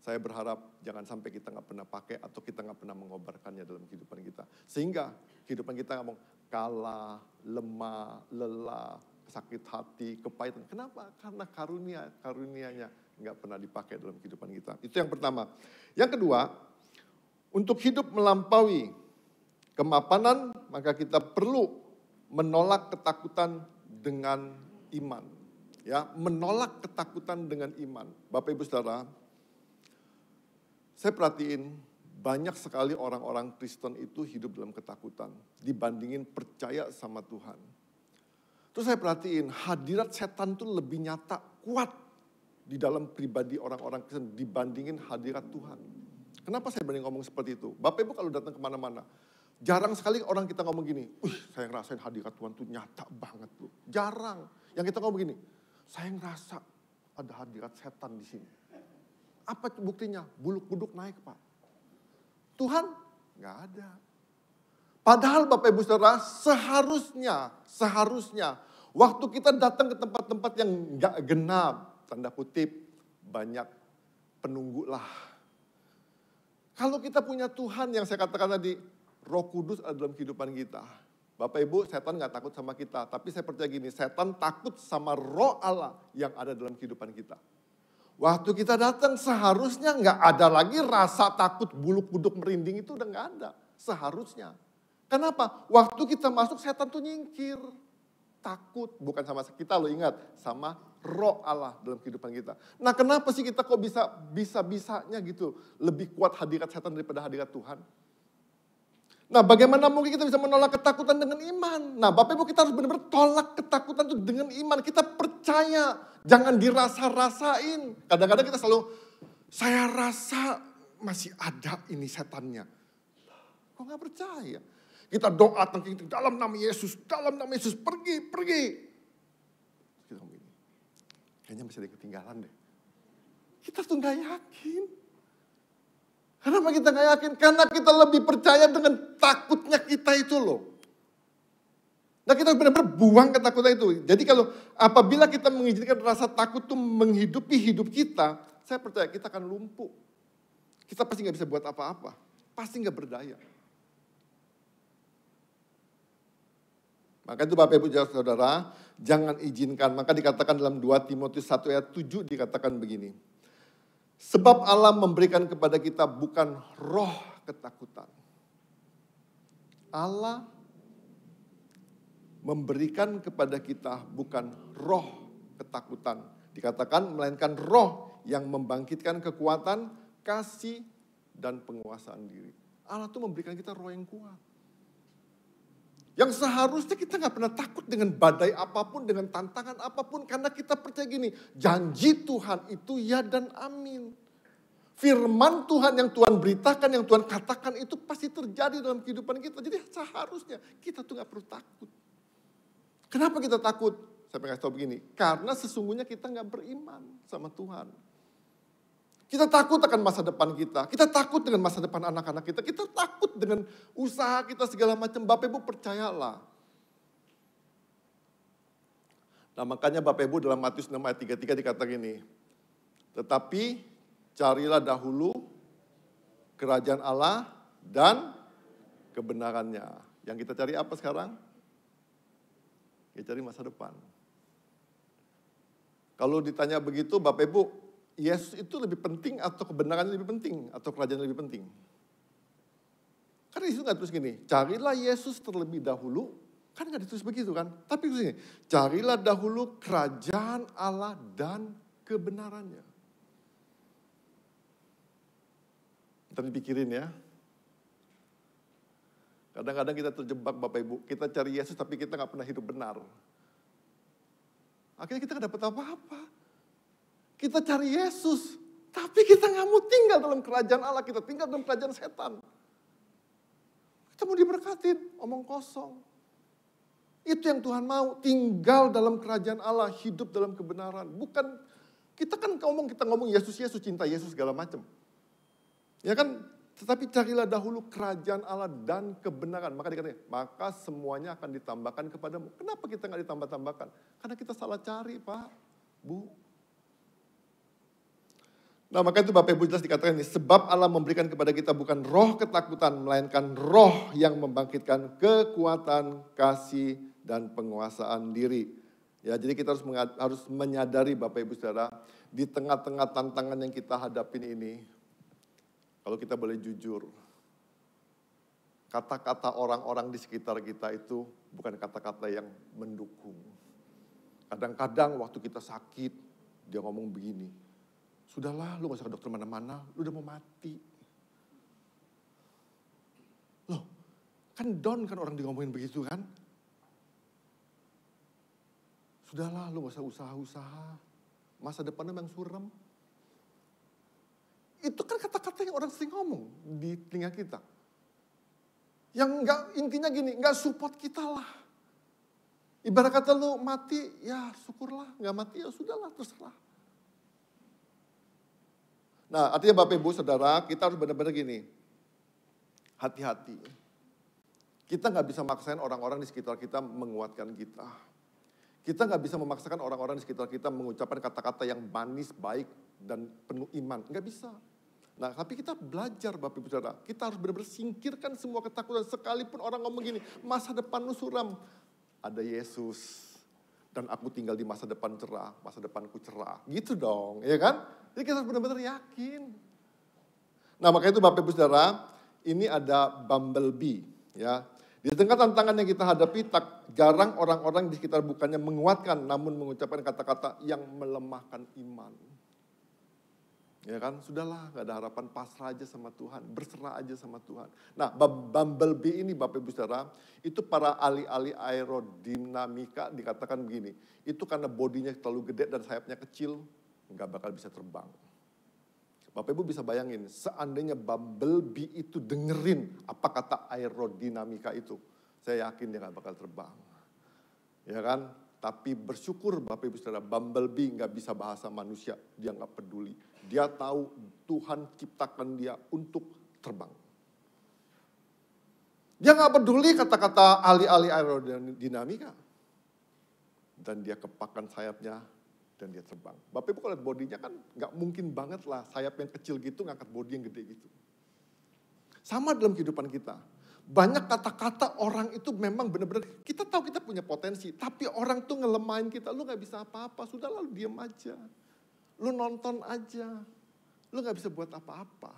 Saya berharap jangan sampai kita nggak pernah pakai atau kita nggak pernah mengobarkannya dalam kehidupan kita. Sehingga kehidupan kita ngomong kalah, lemah, lelah, sakit hati, kepahitan. Kenapa? Karena karunia-karunianya nggak pernah dipakai dalam kehidupan kita. Itu yang pertama. Yang kedua, untuk hidup melampaui kemapanan, maka kita perlu menolak ketakutan dengan iman. Ya, menolak ketakutan dengan iman. Bapak Ibu Saudara, saya perhatiin banyak sekali orang-orang Kristen itu hidup dalam ketakutan dibandingin percaya sama Tuhan. Terus saya perhatiin hadirat setan itu lebih nyata, kuat di dalam pribadi orang-orang Kristen dibandingin hadirat Tuhan. Kenapa saya berani ngomong seperti itu? Bapak Ibu kalau datang kemana-mana, jarang sekali orang kita ngomong gini, saya ngerasain hadirat Tuhan itu nyata banget loh. Jarang. Yang kita ngomong gini, saya ngerasa ada hadirat setan di sini. Apa buktinya? Bulu kuduk naik Pak. Tuhan nggak ada. Padahal Bapak Ibu Saudara seharusnya waktu kita datang ke tempat-tempat yang nggak genap, tanda kutip, banyak penunggu lah. Kalau kita punya Tuhan yang saya katakan tadi, Roh Kudus ada dalam kehidupan kita. Bapak Ibu, setan nggak takut sama kita, tapi saya percaya gini, setan takut sama Roh Allah yang ada dalam kehidupan kita. Waktu kita datang seharusnya nggak ada lagi rasa takut bulu kuduk merinding itu udah nggak ada. Seharusnya. Kenapa? Waktu kita masuk setan tuh nyingkir. Takut. Bukan sama kita loh, ingat. Sama Roh Allah dalam kehidupan kita. Nah kenapa sih kita kok bisa-bisanya gitu. Lebih kuat hadirat setan daripada hadirat Tuhan. Nah bagaimana mungkin kita bisa menolak ketakutan dengan iman? Nah Bapak Ibu kita harus benar-benar tolak ketakutan itu dengan iman. Kita percaya, jangan dirasa-rasain. Kadang-kadang kita selalu, saya rasa masih ada ini setannya. Kok gak percaya? Kita doa tentang dalam nama Yesus, pergi. Kita ngomong gini, kayaknya masih ada yang ketinggalan deh. Kita tuh gak yakin. Kenapa kita gak yakin? Karena kita lebih percaya dengan takutnya kita itu loh. Nah kita benar-benar buang ketakutan itu. Jadi kalau apabila kita mengizinkan rasa takut itu menghidupi hidup kita, saya percaya kita akan lumpuh. Kita pasti gak bisa buat apa-apa. Pasti gak berdaya. Maka itu Bapak Ibu Saudara, jangan izinkan. Maka dikatakan dalam 2 Timotius 1 ayat 7 dikatakan begini. Sebab Allah memberikan kepada kita bukan roh ketakutan. Allah memberikan kepada kita bukan roh ketakutan. Dikatakan melainkan roh yang membangkitkan kekuatan, kasih, dan penguasaan diri. Allah tuh memberikan kita roh yang kuat. Yang seharusnya kita gak pernah takut dengan badai apapun, dengan tantangan apapun. Karena kita percaya gini, janji Tuhan itu ya dan amin. Firman Tuhan yang Tuhan beritakan, yang Tuhan katakan itu pasti terjadi dalam kehidupan kita. Jadi seharusnya kita tuh gak perlu takut. Kenapa kita takut? Saya pengen kasih tahu begini, karena sesungguhnya kita gak beriman sama Tuhan. Kita takut akan masa depan kita. Kita takut dengan masa depan anak-anak kita. Kita takut dengan usaha kita segala macam. Bapak Ibu percayalah. Nah makanya Bapak Ibu dalam Matius 6 ayat 33 dikatakan gini. Tetapi carilah dahulu kerajaan Allah dan kebenarannya. Yang kita cari apa sekarang? Kita cari masa depan. Kalau ditanya begitu Bapak Ibu, Yesus itu lebih penting atau kebenarannya lebih penting? Atau kerajaan lebih penting? Karena Yesus nggak terus gini, carilah Yesus terlebih dahulu Kan nggak ditulis begitu kan? Tapi begini, carilah dahulu kerajaan Allah dan kebenarannya. Kita dipikirin ya. Kadang-kadang kita terjebak Bapak Ibu, kita cari Yesus tapi kita nggak pernah hidup benar. Akhirnya kita nggak dapat apa-apa. Kita cari Yesus, tapi kita nggak mau tinggal dalam kerajaan Allah, kita tinggal dalam kerajaan setan. Kita mau diberkatin, omong kosong. Itu yang Tuhan mau, tinggal dalam kerajaan Allah, hidup dalam kebenaran. Bukan, kita ngomong Yesus, cinta Yesus segala macam. Ya kan, tetapi carilah dahulu kerajaan Allah dan kebenaran. Maka dikatakan, maka semuanya akan ditambahkan kepadamu. Kenapa kita nggak ditambah-tambahkan? Karena kita salah cari, Pak, Bu. Nah, maka itu Bapak Ibu jelas dikatakan ini, sebab Allah memberikan kepada kita bukan roh ketakutan, melainkan roh yang membangkitkan kekuatan, kasih, dan penguasaan diri. Ya, jadi kita harus menyadari Bapak Ibu Saudara, di tengah-tengah tantangan yang kita hadapin ini, kalau kita boleh jujur, kata-kata orang-orang di sekitar kita itu bukan kata-kata yang mendukung. Kadang-kadang waktu kita sakit, dia ngomong begini, sudahlah lu gak usah ke dokter mana-mana, lu udah mau mati. Loh, kan down kan orang di ngomongin begitu kan? Sudahlah lu gak usah usaha-usaha, masa depannya memang suram. Itu kan kata-kata yang orang sering ngomong di telinga kita. Yang enggak, intinya gini, enggak support kita lah. Ibarat kata lu mati, ya syukurlah. Enggak mati, ya sudahlah, terserah. Nah, artinya Bapak Ibu Saudara, kita harus benar-benar gini. Hati-hati. Kita enggak bisa maksain orang-orang di sekitar kita menguatkan kita. Kita enggak bisa memaksakan orang-orang di sekitar kita mengucapkan kata-kata yang manis, baik, dan penuh iman. Enggak bisa. Nah, tapi kita belajar Bapak Ibu Saudara, kita harus benar-benar singkirkan semua ketakutan. Sekalipun orang ngomong gini, masa depanmu suram. Ada Yesus, dan aku tinggal di masa depan cerah, masa depanku cerah. Gitu dong, ya kan? Jadi kita harus benar-benar yakin. Nah, makanya itu Bapak Ibu Saudara, ini ada bumblebee. Ya. Di tengah tantangan yang kita hadapi, tak jarang orang-orang di sekitar bukannya menguatkan, namun mengucapkan kata-kata yang melemahkan iman. Ya kan, sudahlah, gak ada harapan, pasrah aja sama Tuhan, berserah aja sama Tuhan. Nah, bumblebee ini Bapak Ibu Saudara, itu para ahli-ahli aerodinamika dikatakan begini, itu karena bodinya terlalu gede dan sayapnya kecil, gak bakal bisa terbang. Bapak Ibu bisa bayangin, seandainya bumblebee itu dengerin apa kata aerodinamika itu, saya yakin dia gak bakal terbang. Ya kan? Tapi bersyukur Bapak Ibu Saudara, bumblebee gak bisa bahasa manusia, dia gak peduli. Dia tahu Tuhan ciptakan dia untuk terbang. Dia gak peduli kata-kata ahli-ahli aerodinamika. Dan dia kepakkan sayapnya dan dia terbang. Bapak Ibu kalau lihat bodinya kan gak mungkin banget lah sayap yang kecil gitu ngangkat bodi yang gede gitu. Sama dalam kehidupan kita. Banyak kata-kata orang itu memang benar-benar, kita tahu kita punya potensi, tapi orang tuh ngelemahin kita, lu gak bisa apa-apa, sudah lalu diam aja. Lu nonton aja, lu gak bisa buat apa-apa.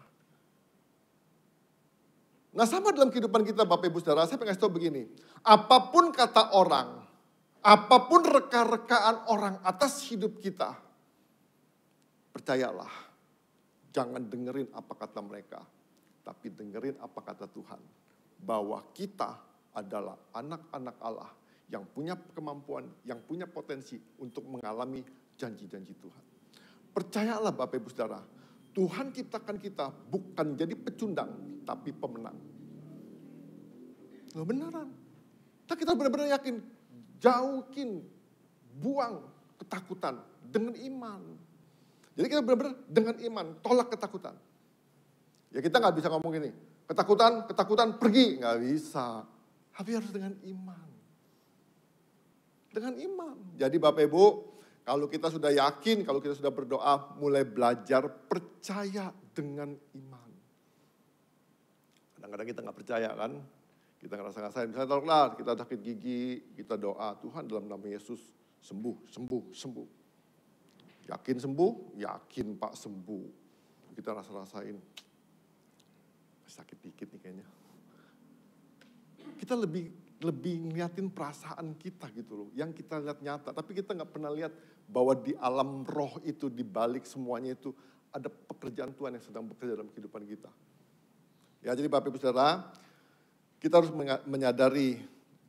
Nah sama dalam kehidupan kita Bapak Ibu Saudara, saya pengen kasih tahu begini, apapun kata orang, apapun reka-rekaan orang atas hidup kita, percayalah, jangan dengerin apa kata mereka, tapi dengerin apa kata Tuhan. Bahwa kita adalah anak-anak Allah yang punya kemampuan, yang punya potensi untuk mengalami janji-janji Tuhan. Percayalah Bapak Ibu Saudara, Tuhan ciptakan kita bukan jadi pecundang, tapi pemenang. Loh beneran. Kita benar-benar yakin, jauhin, buang ketakutan dengan iman. Jadi kita benar-benar dengan iman, tolak ketakutan. Ya kita gak bisa ngomong gini, ketakutan pergi, nggak bisa. Tapi harus dengan iman. Dengan iman. Jadi Bapak Ibu, kalau kita sudah yakin, kalau kita sudah berdoa, mulai belajar percaya dengan iman. Kadang-kadang kita nggak percaya kan, kita ngerasa-ngasain. Misalnya tolonglah, kita sakit gigi, kita doa, Tuhan dalam nama Yesus sembuh, sembuh, sembuh. Yakin sembuh? Yakin Pak sembuh. Kita rasa-rasain. Sakit dikit nih kayaknya. Kita lebih lebih ngeliatin perasaan kita gitu loh, yang kita lihat nyata. Tapi kita nggak pernah lihat bahwa di alam roh itu, di balik semuanya itu, ada pekerjaan Tuhan yang sedang bekerja dalam kehidupan kita. Ya, jadi Bapak Ibu Saudara, kita harus menyadari,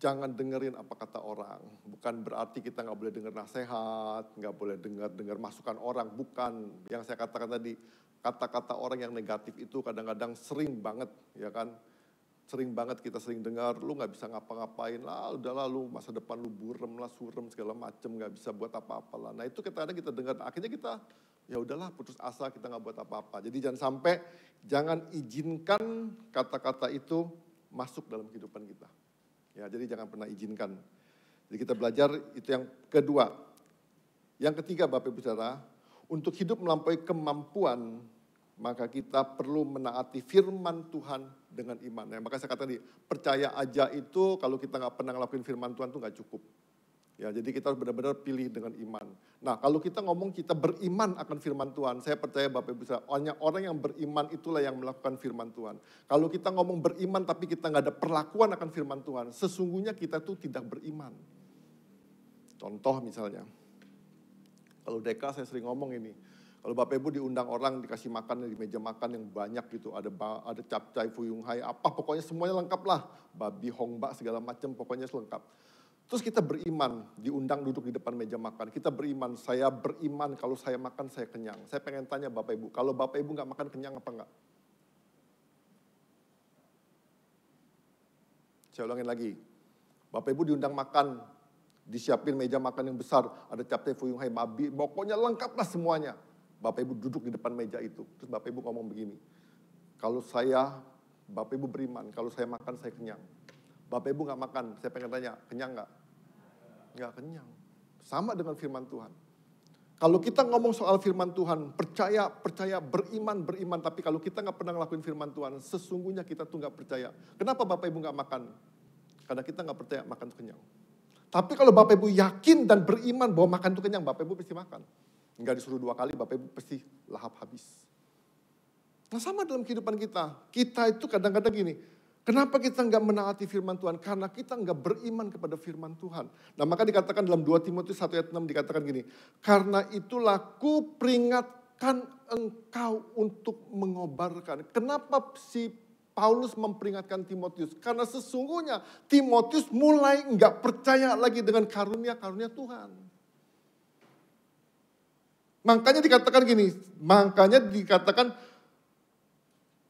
jangan dengerin apa kata orang. Bukan berarti kita nggak boleh dengar nasihat, nggak boleh dengar masukan orang. Bukan, yang saya katakan tadi, kata-kata orang yang negatif itu kadang-kadang sering banget, ya kan. Sering banget kita sering dengar, lu nggak bisa ngapa-ngapain lah, udahlah lu masa depan lu burem lah, surem segala macem, nggak bisa buat apa-apa lah. Nah itu kadang-kadang kita dengar, akhirnya kita ya udahlah putus asa, kita nggak buat apa-apa. Jadi jangan izinkan kata-kata itu masuk dalam kehidupan kita. Ya, jadi jangan pernah izinkan. Jadi kita belajar itu yang kedua. Yang ketiga Bapak Ibu Saudara, untuk hidup melampaui kemampuan, maka kita perlu menaati firman Tuhan dengan iman. Nah, maka saya katakan tadi, percaya aja itu kalau kita nggak pernah ngelakuin firman Tuhan itu nggak cukup. Ya, jadi kita harus benar-benar pilih dengan iman. Nah, kalau kita ngomong kita beriman akan firman Tuhan, saya percaya Bapak Ibu Saudara, orang yang beriman itulah yang melakukan firman Tuhan. Kalau kita ngomong beriman tapi kita nggak ada perlakuan akan firman Tuhan, sesungguhnya kita tuh tidak beriman. Contoh misalnya, kalau Deka saya sering ngomong ini, kalau Bapak Ibu diundang orang dikasih makan di meja makan yang banyak gitu, ada capcay, fuyung hai, apa pokoknya semuanya lengkap lah, babi, hongbak segala macam pokoknya lengkap. Terus kita beriman, diundang duduk di depan meja makan, kita beriman, saya beriman kalau saya makan saya kenyang. Saya pengen tanya Bapak Ibu, kalau Bapak Ibu nggak makan kenyang apa enggak? Saya ulangin lagi, Bapak Ibu diundang makan, disiapin meja makan yang besar, ada capcay, fuyung hai, babi, pokoknya lengkap lah semuanya. Bapak Ibu duduk di depan meja itu, terus Bapak Ibu ngomong begini, kalau Bapak Ibu beriman, kalau saya makan saya kenyang. Bapak Ibu nggak makan, saya pengen tanya, kenyang nggak? Nggak kenyang. Sama dengan firman Tuhan. Kalau kita ngomong soal firman Tuhan, percaya, beriman, tapi kalau kita nggak pernah ngelakuin firman Tuhan, sesungguhnya kita tuh nggak percaya. Kenapa Bapak Ibu nggak makan? Karena kita nggak percaya makan itu kenyang. Tapi kalau Bapak Ibu yakin dan beriman bahwa makan itu kenyang, Bapak Ibu pasti makan. Enggak disuruh 2 kali, Bapak Ibu pasti lahap habis. Nah sama dalam kehidupan kita. Kita itu kadang-kadang gini, kenapa kita enggak menaati firman Tuhan? Karena kita enggak beriman kepada firman Tuhan. Nah maka dikatakan dalam 2 Timotius 1 ayat 6 dikatakan gini, karena itulah ku peringatkan engkau untuk mengobarkan. Kenapa si Paulus memperingatkan Timotius? Karena sesungguhnya Timotius mulai enggak percaya lagi dengan karunia-karunia Tuhan. Makanya dikatakan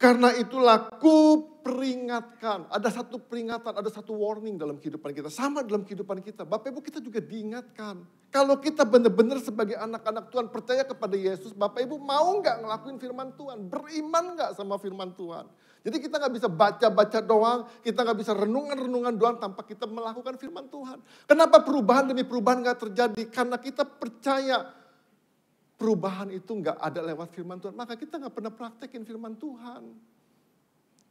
karena itulah ku peringatkan. Ada satu peringatan, ada satu warning dalam kehidupan kita. Sama dalam kehidupan kita. Bapak Ibu kita juga diingatkan. Kalau kita benar-benar sebagai anak-anak Tuhan percaya kepada Yesus, Bapak Ibu mau nggak ngelakuin firman Tuhan? Beriman nggak sama firman Tuhan? Jadi kita nggak bisa baca-baca doang, kita nggak bisa renungan-renungan doang tanpa kita melakukan firman Tuhan. Kenapa perubahan demi perubahan nggak terjadi? Karena kita percaya perubahan itu nggak ada lewat firman Tuhan, maka kita nggak pernah praktekin firman Tuhan.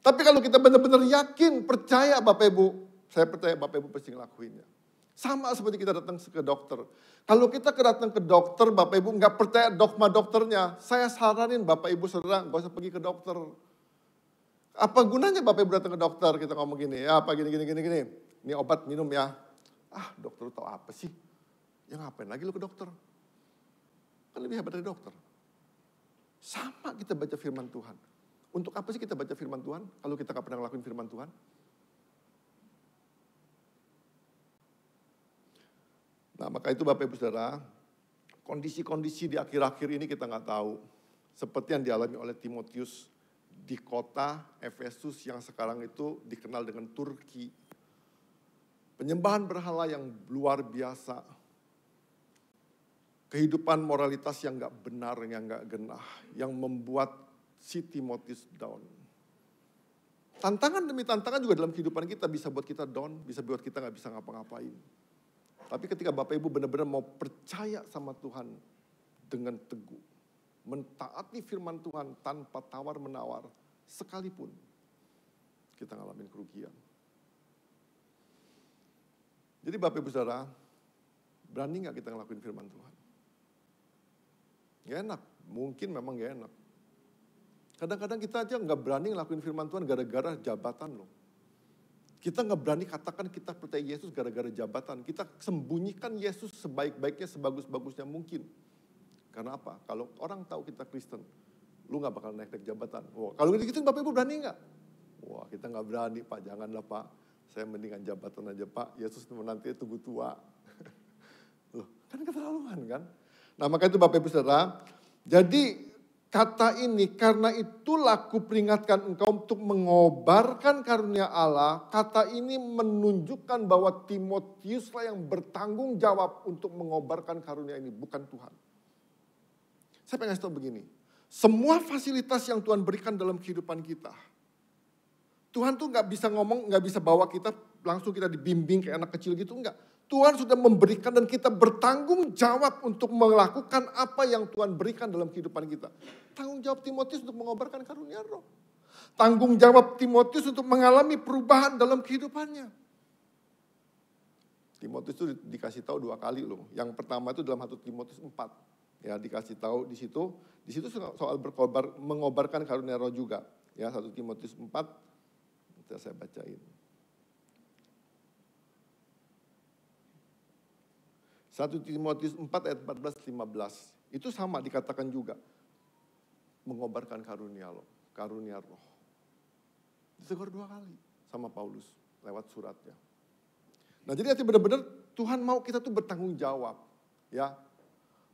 Tapi kalau kita benar-benar yakin, percaya Bapak Ibu, saya percaya Bapak Ibu pasti ngelakuinnya. Sama seperti kita datang ke dokter. Kalau kita datang ke dokter, Bapak Ibu nggak percaya dogma dokternya, saya saranin Bapak Ibu Saudara nggak usah pergi ke dokter. Apa gunanya Bapak Ibu datang ke dokter, kita ngomong gini, ya apa gini. Ini obat minum ya. Ah dokter tahu apa sih? Ya ngapain lagi lu ke dokter? Kan lebih hebat dari dokter. Sama kita baca firman Tuhan. Untuk apa sih kita baca firman Tuhan kalau kita gak pernah ngelakuin firman Tuhan? Nah maka itu Bapak Ibu Saudara, kondisi-kondisi di akhir-akhir ini kita gak tahu. Seperti yang dialami oleh Timotius di kota Efesus yang sekarang itu dikenal dengan Turki. Penyembahan berhala yang luar biasa. Kehidupan moralitas yang gak benar, yang gak genah, yang membuat si Timotius down. Tantangan demi tantangan juga dalam kehidupan kita bisa buat kita down, bisa buat kita gak bisa ngapa-ngapain. Tapi ketika Bapak Ibu benar-benar mau percaya sama Tuhan dengan teguh, mentaati firman Tuhan tanpa tawar-menawar, sekalipun kita ngalamin kerugian. Jadi Bapak Ibu Saudara, berani gak kita ngelakuin firman Tuhan? Gak enak, mungkin memang gak enak. Kadang-kadang kita aja gak berani ngelakuin firman Tuhan gara-gara jabatan loh. Kita nggak berani katakan kita percaya Yesus gara-gara jabatan. Kita sembunyikan Yesus sebaik-baiknya, sebagus-bagusnya mungkin. Karena apa? Kalau orang tahu kita Kristen, lu nggak bakal naik-naik jabatan. Wah, kalau gitu Bapak Ibu berani nggak? Wah, kita nggak berani Pak, janganlah Pak. Saya mendingan jabatan aja Pak, Yesus nanti tunggu tua. Loh, kan keterlaluan kan? Nah maka itu Bapak Ibu Saudara, jadi kata ini, karena itulah kuperingatkan engkau untuk mengobarkan karunia Allah. Kata ini menunjukkan bahwa Timotiuslah yang bertanggung jawab untuk mengobarkan karunia ini, bukan Tuhan. Saya pengen tahu begini, semua fasilitas yang Tuhan berikan dalam kehidupan kita, Tuhan tuh gak bisa ngomong, gak bisa bawa kita, langsung kita dibimbing kayak anak kecil gitu, enggak. Tuhan sudah memberikan dan kita bertanggung jawab untuk melakukan apa yang Tuhan berikan dalam kehidupan kita. Tanggung jawab Timotius untuk mengobarkan karunia roh. Tanggung jawab Timotius untuk mengalami perubahan dalam kehidupannya. Timotius itu dikasih tahu 2 kali loh. Yang pertama itu dalam 1 Timotius 4. Ya, dikasih tahu di situ soal mengobarkan karunia roh juga. Ya, 1 Timotius 4. Nanti saya bacain. 1 Timotius 4 ayat 14-15. Itu sama dikatakan juga. Mengobarkan karunia roh. Ditegur 2 kali sama Paulus lewat suratnya. Nah jadi benar-benar Tuhan mau kita tuh bertanggung jawab. Ya,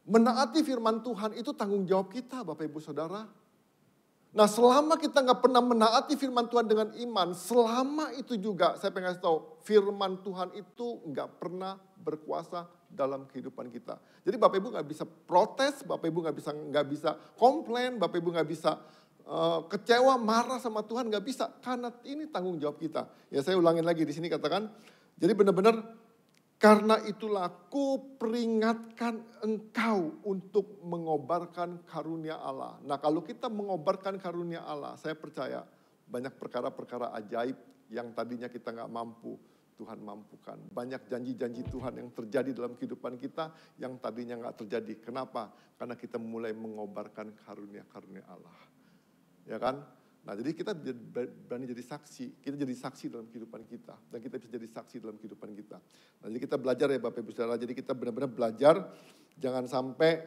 menaati firman Tuhan itu tanggung jawab kita Bapak Ibu Saudara. Nah selama kita gak pernah menaati firman Tuhan dengan iman, selama itu juga saya pengen kasih tahu, firman Tuhan itu gak pernah berkuasa dalam kehidupan kita. Jadi Bapak Ibu gak bisa protes, Bapak Ibu gak bisa komplain, Bapak Ibu gak bisa kecewa, marah sama Tuhan, gak bisa. Karena ini tanggung jawab kita. Ya saya ulangin lagi di sini katakan, jadi benar-benar karena itulah aku peringatkan engkau untuk mengobarkan karunia Allah. Nah kalau kita mengobarkan karunia Allah, saya percaya banyak perkara-perkara ajaib yang tadinya kita gak mampu, Tuhan mampukan. Banyak janji-janji Tuhan yang terjadi dalam kehidupan kita yang tadinya gak terjadi. Kenapa? Karena kita mulai mengobarkan karunia-karunia Allah. Ya kan? Nah jadi kita berani jadi saksi, kita jadi saksi dalam kehidupan kita. Dan kita bisa jadi saksi dalam kehidupan kita. Nah jadi kita belajar ya Bapak Ibu Saudara, jadi kita benar-benar belajar, jangan sampai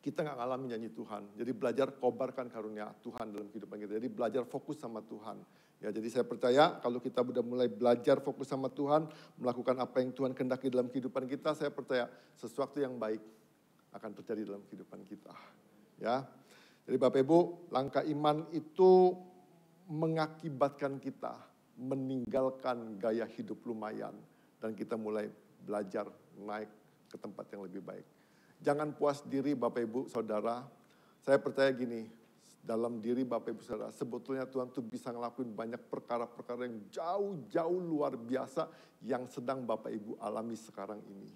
kita gak ngalamin janji Tuhan. Jadi belajar kobarkan karunia Tuhan dalam kehidupan kita. Jadi belajar fokus sama Tuhan. Ya jadi saya percaya kalau kita sudah mulai belajar fokus sama Tuhan, melakukan apa yang Tuhan kehendaki dalam kehidupan kita, saya percaya sesuatu yang baik akan terjadi dalam kehidupan kita. Ya. Jadi Bapak Ibu, langkah iman itu mengakibatkan kita meninggalkan gaya hidup lumayan. Dan kita mulai belajar naik ke tempat yang lebih baik. Jangan puas diri Bapak Ibu Saudara. Saya percaya gini, dalam diri Bapak Ibu Saudara, sebetulnya Tuhan tuh bisa ngelakuin banyak perkara-perkara yang jauh-jauh luar biasa yang sedang Bapak Ibu alami sekarang ini.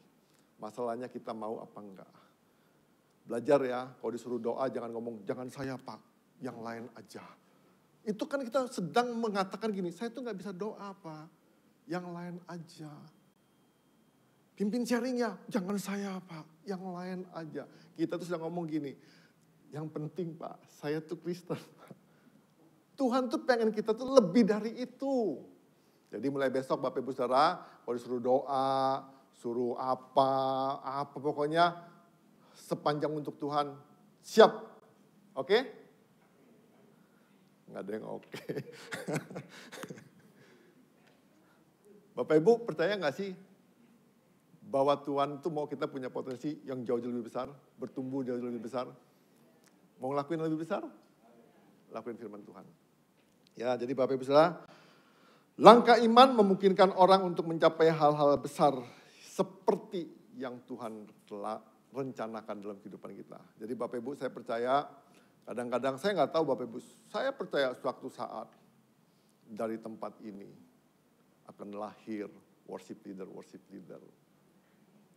Masalahnya kita mau apa enggak. Belajar ya, kalau disuruh doa jangan ngomong, jangan saya Pak, yang lain aja. Itu kan kita sedang mengatakan gini, saya tuh gak bisa doa Pak, yang lain aja. Pimpin sharingnya, jangan saya Pak, yang lain aja. Kita tuh sedang ngomong gini, yang penting Pak, saya tuh Kristen. Tuhan tuh pengen kita tuh lebih dari itu. Jadi mulai besok Bapak Ibu Saudara, kalau disuruh doa, suruh apa pokoknya, sepanjang untuk Tuhan, siap. Oke? Nggak ada yang oke. Bapak Ibu percaya nggak sih bahwa Tuhan tuh mau kita punya potensi yang jauh lebih besar, bertumbuh jauh lebih besar? Mau ngelakuin lebih besar? Lakuin firman Tuhan. Ya, jadi Bapak Ibu Saudara, langkah iman memungkinkan orang untuk mencapai hal-hal besar seperti yang Tuhan telah rencanakan dalam kehidupan kita. Jadi Bapak Ibu saya percaya, kadang-kadang saya nggak tahu Bapak Ibu, saya percaya suatu saat dari tempat ini akan lahir worship leader.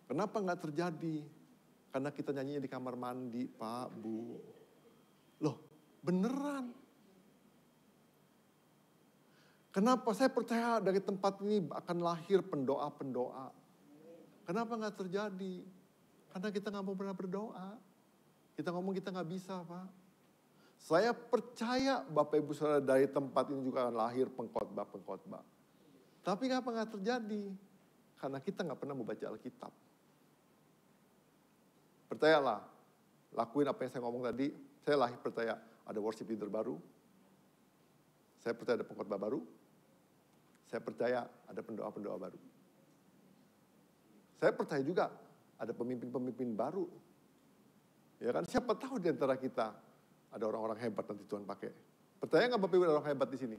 Kenapa nggak terjadi? Karena kita nyanyinya di kamar mandi, Pak, Bu. Loh, beneran. Kenapa saya percaya dari tempat ini akan lahir pendoa-pendoa. Kenapa nggak terjadi? Karena kita nggak mau pernah berdoa. Kita ngomong kita nggak bisa Pak. Saya percaya Bapak Ibu Saudara dari tempat ini juga akan lahir pengkhotbah. Tapi kenapa nggak terjadi? Karena kita nggak pernah membaca Alkitab. Percayalah, lakuin apa yang saya ngomong tadi. Saya lahir percaya ada worship leader baru. Saya percaya ada pengkhotbah baru. Saya percaya ada pendoa-pendoa baru. Saya percaya juga ada pemimpin-pemimpin baru. Ya kan, siapa tahu di antara kita ada orang-orang hebat nanti Tuhan pakai. Percaya nggak Bapak Ibu ada orang hebat di sini?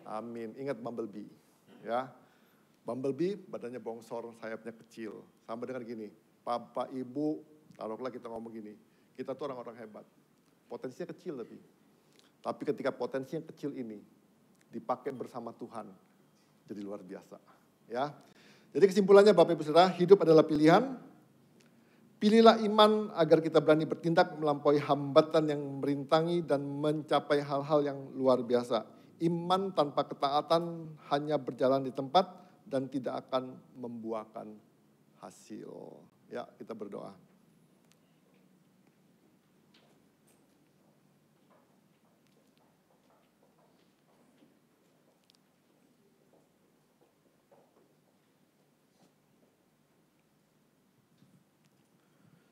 Amin. Ingat Bumblebee, ya. Bumblebee badannya bongsor, sayapnya kecil. Sama dengan gini, Bapak Ibu, taruhlah kita ngomong gini, kita tuh orang-orang hebat. Potensinya kecil tapi ketika potensi yang kecil ini dipakai bersama Tuhan, jadi luar biasa. Ya. Jadi kesimpulannya Bapak Ibu Saudara, hidup adalah pilihan. Pilihlah iman agar kita berani bertindak melampaui hambatan yang merintangi dan mencapai hal-hal yang luar biasa. Iman tanpa ketaatan hanya berjalan di tempat dan tidak akan membuahkan hasil. Ya, kita berdoa.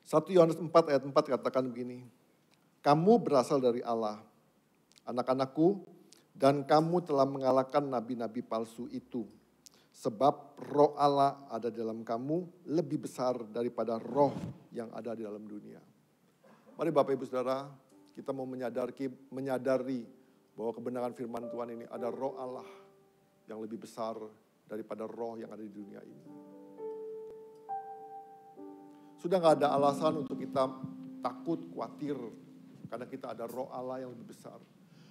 Satu Yohanes 4 ayat 4 katakan begini, kamu berasal dari Allah, anak-anakku, dan kamu telah mengalahkan nabi-nabi palsu itu. Sebab roh Allah ada dalam kamu lebih besar daripada roh yang ada di dalam dunia. Mari Bapak Ibu Saudara, kita mau menyadari bahwa kebenaran firman Tuhan ini ada roh Allah yang lebih besar daripada roh yang ada di dunia ini. Sudah gak ada alasan untuk kita takut, khawatir, karena kita ada roh Allah yang lebih besar.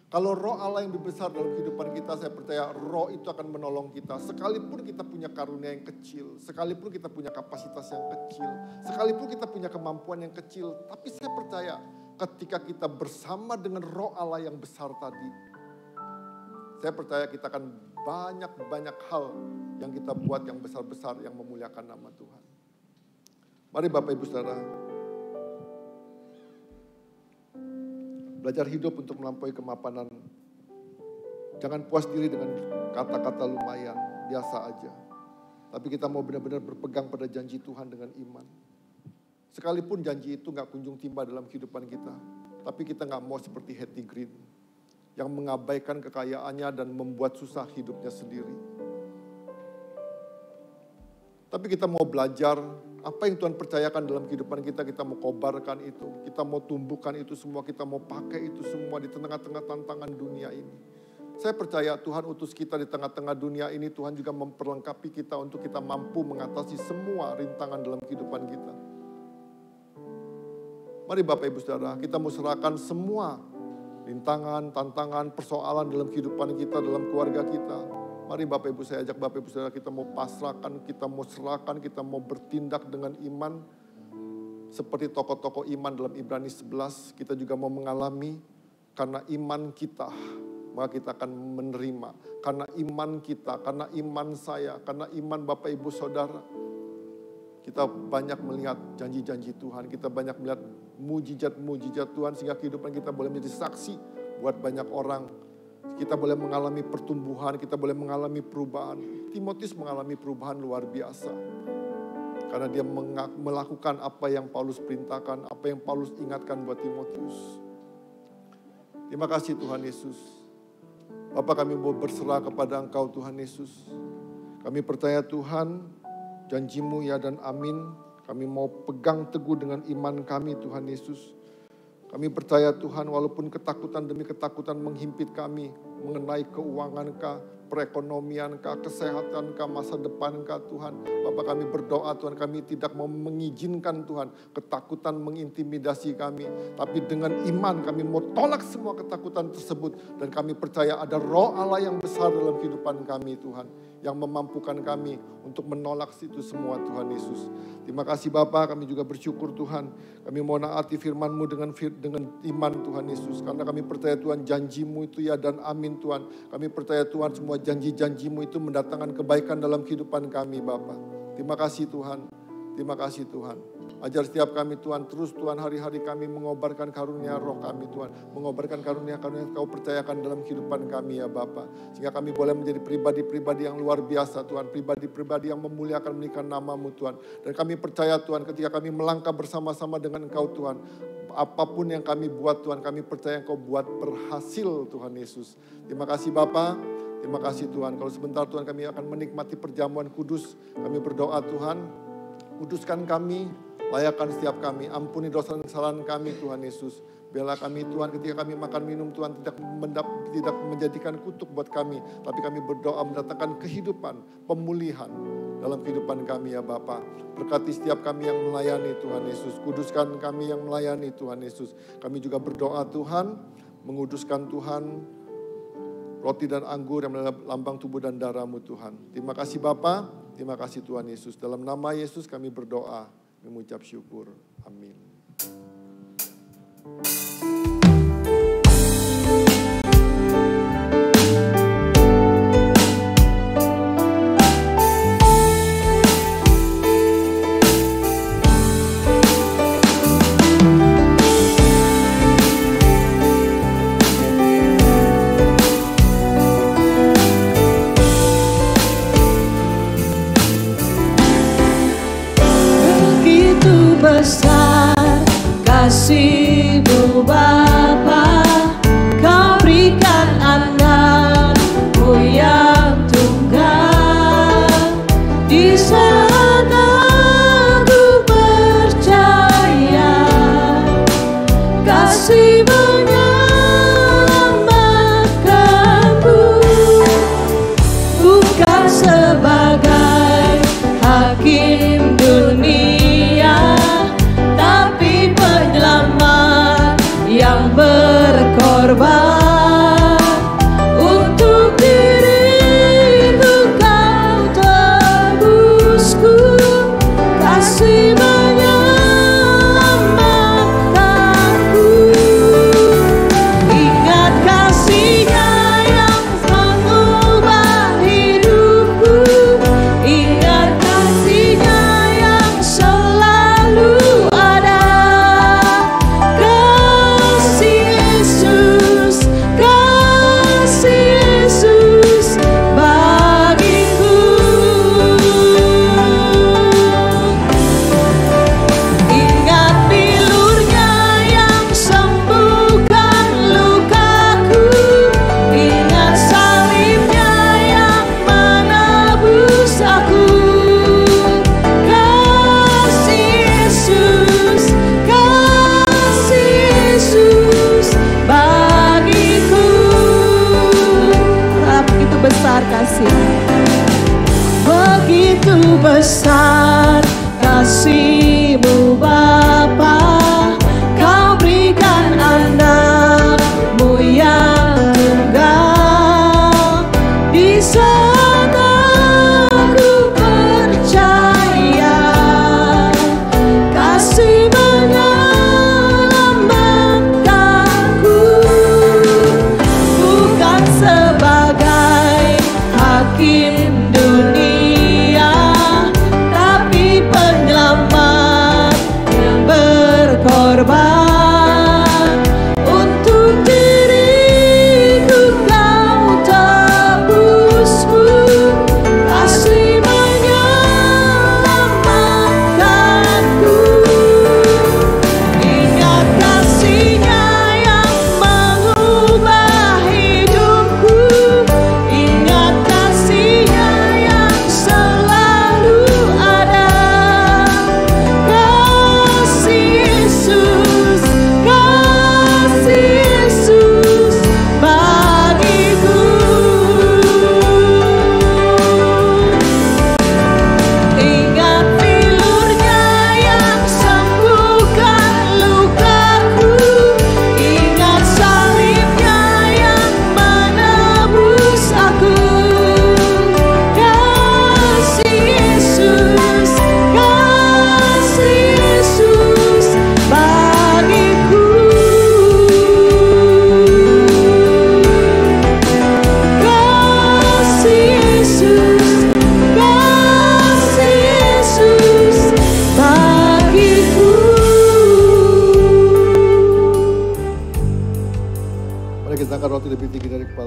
Kalau roh Allah yang lebih besar dalam kehidupan kita, saya percaya roh itu akan menolong kita. Sekalipun kita punya karunia yang kecil, sekalipun kita punya kapasitas yang kecil, sekalipun kita punya kemampuan yang kecil. Tapi saya percaya ketika kita bersama dengan roh Allah yang besar tadi, saya percaya kita akan banyak hal yang kita buat yang besar-besar yang memuliakan nama Tuhan. Mari Bapak Ibu Saudara, belajar hidup untuk melampaui kemapanan. Jangan puas diri dengan kata-kata lumayan, biasa aja. Tapi kita mau benar-benar berpegang pada janji Tuhan dengan iman. Sekalipun janji itu gak kunjung tiba dalam kehidupan kita. Tapi kita gak mau seperti Hetty Green, yang mengabaikan kekayaannya dan membuat susah hidupnya sendiri. Tapi kita mau belajar apa yang Tuhan percayakan dalam kehidupan kita, kita mau kobarkan itu. Kita mau tumbuhkan itu semua, kita mau pakai itu semua di tengah-tengah tantangan dunia ini. Saya percaya Tuhan utus kita di tengah-tengah dunia ini, Tuhan juga memperlengkapi kita untuk kita mampu mengatasi semua rintangan dalam kehidupan kita. Mari Bapak Ibu Saudara, kita mau serahkan semua rintangan, tantangan, persoalan dalam kehidupan kita, dalam keluarga kita. Mari Bapak Ibu, saya ajak Bapak Ibu Saudara, kita mau pasrahkan, kita mau serahkan, kita mau bertindak dengan iman. Seperti tokoh-tokoh iman dalam Ibrani 11, kita juga mau mengalami karena iman kita, maka kita akan menerima. Karena iman kita, karena iman saya, karena iman Bapak Ibu Saudara. Kita banyak melihat janji-janji Tuhan, kita banyak melihat mujizat-mujizat Tuhan, sehingga kehidupan kita boleh menjadi saksi buat banyak orang. Kita boleh mengalami pertumbuhan, kita boleh mengalami perubahan. Timotius mengalami perubahan luar biasa. Karena dia melakukan apa yang Paulus perintahkan, apa yang Paulus ingatkan buat Timotius. Terima kasih Tuhan Yesus. Bapa, kami mau berserah kepada Engkau Tuhan Yesus. Kami percaya Tuhan, janji-Mu ya dan amin. Kami mau pegang teguh dengan iman kami Tuhan Yesus. Kami percaya Tuhan, walaupun ketakutan demi ketakutan menghimpit kami mengenai keuangan-Kah, perekonomian-Kah, kesehatan-Kah, masa depan-Kah Tuhan. Bapak, kami berdoa Tuhan, kami tidak mau mengizinkan Tuhan ketakutan mengintimidasi kami. Tapi dengan iman kami mau tolak semua ketakutan tersebut. Dan kami percaya ada roh Allah yang besar dalam kehidupan kami Tuhan. Yang memampukan kami untuk menolak itu semua Tuhan Yesus. Terima kasih Bapak, kami juga bersyukur Tuhan. Kami mau naati firman-Mu dengan iman Tuhan Yesus. Karena kami percaya Tuhan janji-Mu itu ya dan amin Tuhan. Kami percaya Tuhan semua janji-janji-Mu itu mendatangkan kebaikan dalam kehidupan kami Bapak. Terima kasih Tuhan. Terima kasih Tuhan. Ajar setiap kami Tuhan, terus Tuhan hari-hari kami mengobarkan karunia roh kami Tuhan. Mengobarkan karunia-karunia yang Kau percayakan dalam kehidupan kami ya Bapa. Sehingga kami boleh menjadi pribadi-pribadi yang luar biasa Tuhan. Pribadi-pribadi yang memuliakan meninggikan nama-Mu Tuhan. Dan kami percaya Tuhan ketika kami melangkah bersama-sama dengan Engkau Tuhan. Apapun yang kami buat Tuhan, kami percaya Engkau buat berhasil Tuhan Yesus. Terima kasih Bapa. Terima kasih Tuhan. Kalau sebentar Tuhan kami akan menikmati perjamuan kudus. Kami berdoa Tuhan, kuduskan kami, layakkan setiap kami. Ampuni dosa dan kesalahan kami Tuhan Yesus. Biarlah kami Tuhan ketika kami makan minum Tuhan tidak menjadikan kutuk buat kami. Tapi kami berdoa mendatangkan kehidupan, pemulihan dalam kehidupan kami ya Bapa. Berkati setiap kami yang melayani Tuhan Yesus. Kuduskan kami yang melayani Tuhan Yesus. Kami juga berdoa Tuhan, menguduskan Tuhan roti dan anggur yang adalah lambang tubuh dan darah-Mu Tuhan. Terima kasih Bapa, terima kasih Tuhan Yesus. Dalam nama Yesus kami berdoa, mengucap syukur. Amin. Besar kasih-Mu Bapa, Kau berikan anak-Mu yang tunggal. Di saat aku percaya kasih menyelamatkanku, bukan sebagai hakim dunia, tapi penyelamat yang berkorban. Untuk diriku Kau tebusku, kasih menyelamatkanku. Ingat kasih-Nya yang mengubah hidupku. Ingat kasih-Nya yang selalu ada. Kasih Yesus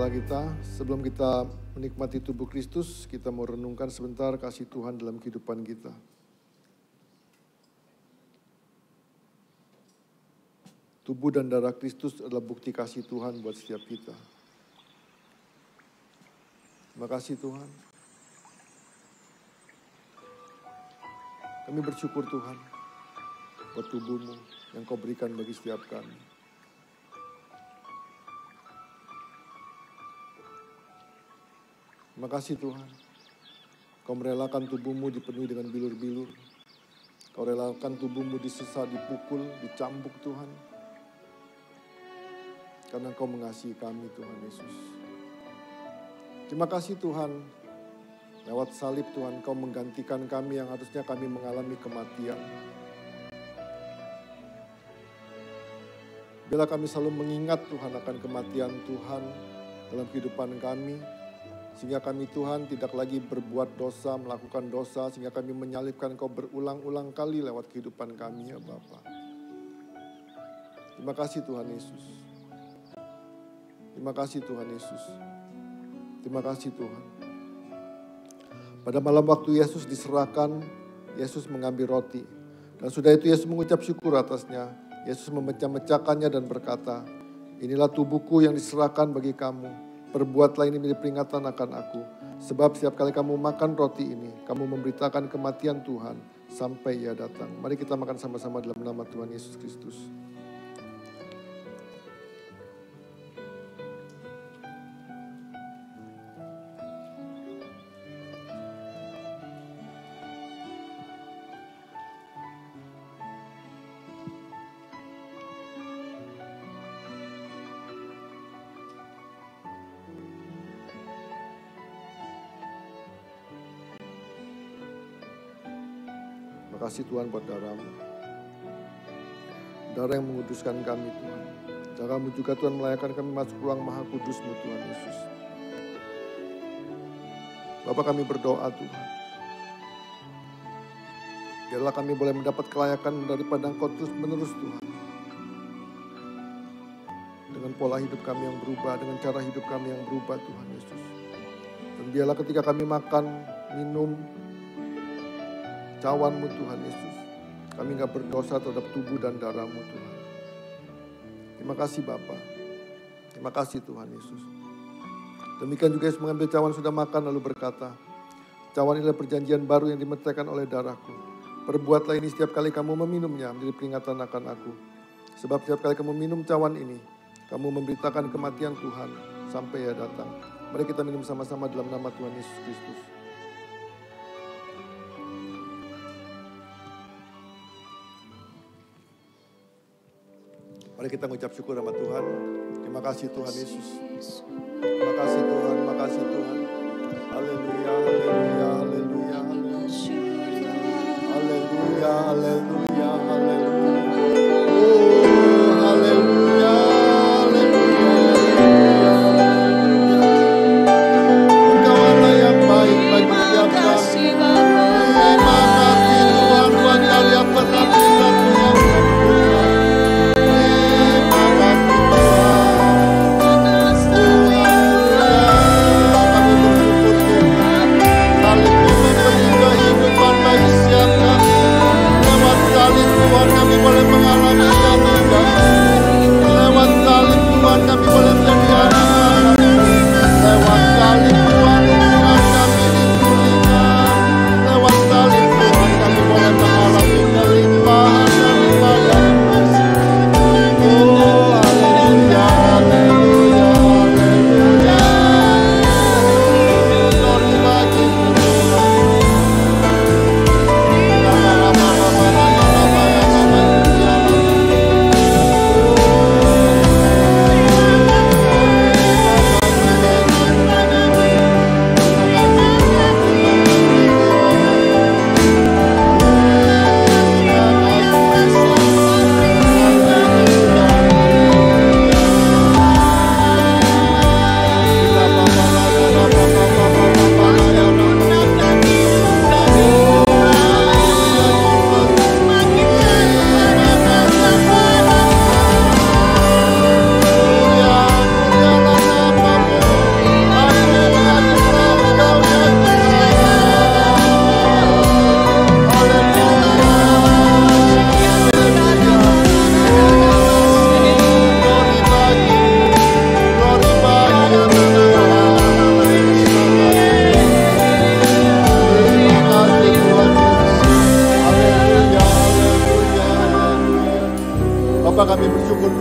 kepala kita. Sebelum kita menikmati tubuh Kristus, kita mau renungkan sebentar kasih Tuhan dalam kehidupan kita. Tubuh dan darah Kristus adalah bukti kasih Tuhan buat setiap kita. Terima kasih Tuhan. Kami bersyukur Tuhan buat tubuh-Mu yang Kau berikan bagi setiap kami. Terima kasih Tuhan. Kau merelakan tubuh-Mu dipenuhi dengan bilur-bilur. Kau relakan tubuh-Mu disesat, dipukul, dicambuk Tuhan. Karena Kau mengasihi kami Tuhan Yesus. Terima kasih Tuhan. Lewat salib Tuhan Kau menggantikan kami yang harusnya kami mengalami kematian. Bila kami selalu mengingat Tuhan akan kematian Tuhan dalam kehidupan kami. Sehingga kami Tuhan tidak lagi berbuat dosa, melakukan dosa. Sehingga kami menyalibkan Kau berulang-ulang kali lewat kehidupan kami ya Bapa. Terima kasih Tuhan Yesus. Terima kasih Tuhan Yesus. Terima kasih Tuhan. Pada malam waktu Yesus diserahkan, Yesus mengambil roti. Dan sudah itu Yesus mengucap syukur atasnya. Yesus memecah-mecahkannya dan berkata, inilah tubuhku yang diserahkan bagi kamu. Perbuatlah ini menjadi peringatan akan aku. Sebab setiap kali kamu makan roti ini, kamu memberitakan kematian Tuhan sampai Ia datang. Mari kita makan sama-sama dalam nama Tuhan Yesus Kristus. Terima kasih Tuhan buat darah-Mu. Darah yang menguduskan kami Tuhan. Darah-Mu juga Tuhan melayakkan kami masuk ruang maha kudus-Mu Tuhan Yesus. Bapa kami berdoa Tuhan. Biarlah kami boleh mendapat kelayakan daripada Engkau terus menerus Tuhan. Dengan pola hidup kami yang berubah, dengan cara hidup kami yang berubah Tuhan Yesus. Dan biarlah ketika kami makan, minum, cawan-Mu Tuhan Yesus. Kami gak berdosa terhadap tubuh dan darah-Mu Tuhan. Terima kasih Bapa. Terima kasih Tuhan Yesus. Demikian juga Yesus mengambil cawan sudah makan lalu berkata, cawan ini adalah perjanjian baru yang dimeteraikan oleh darahku. Perbuatlah ini setiap kali kamu meminumnya menjadi peringatan akan aku. Sebab setiap kali kamu minum cawan ini, kamu memberitakan kematian Tuhan sampai Ia datang. Mari kita minum sama-sama dalam nama Tuhan Yesus Kristus. Mari kita mengucap syukur sama Tuhan. Terima kasih Tuhan Yesus. Terima kasih Tuhan, terima kasih Tuhan. Haleluya, haleluya, haleluya. Haleluya, haleluya, haleluya. Oh, haleluya, haleluya. Engkau Allah yang baik bagi setiap kami. Terima kasih Tuhan buat karya penampilan-Mu yang sempurna. Salib ini memberi kehidupan bagi setiap kami.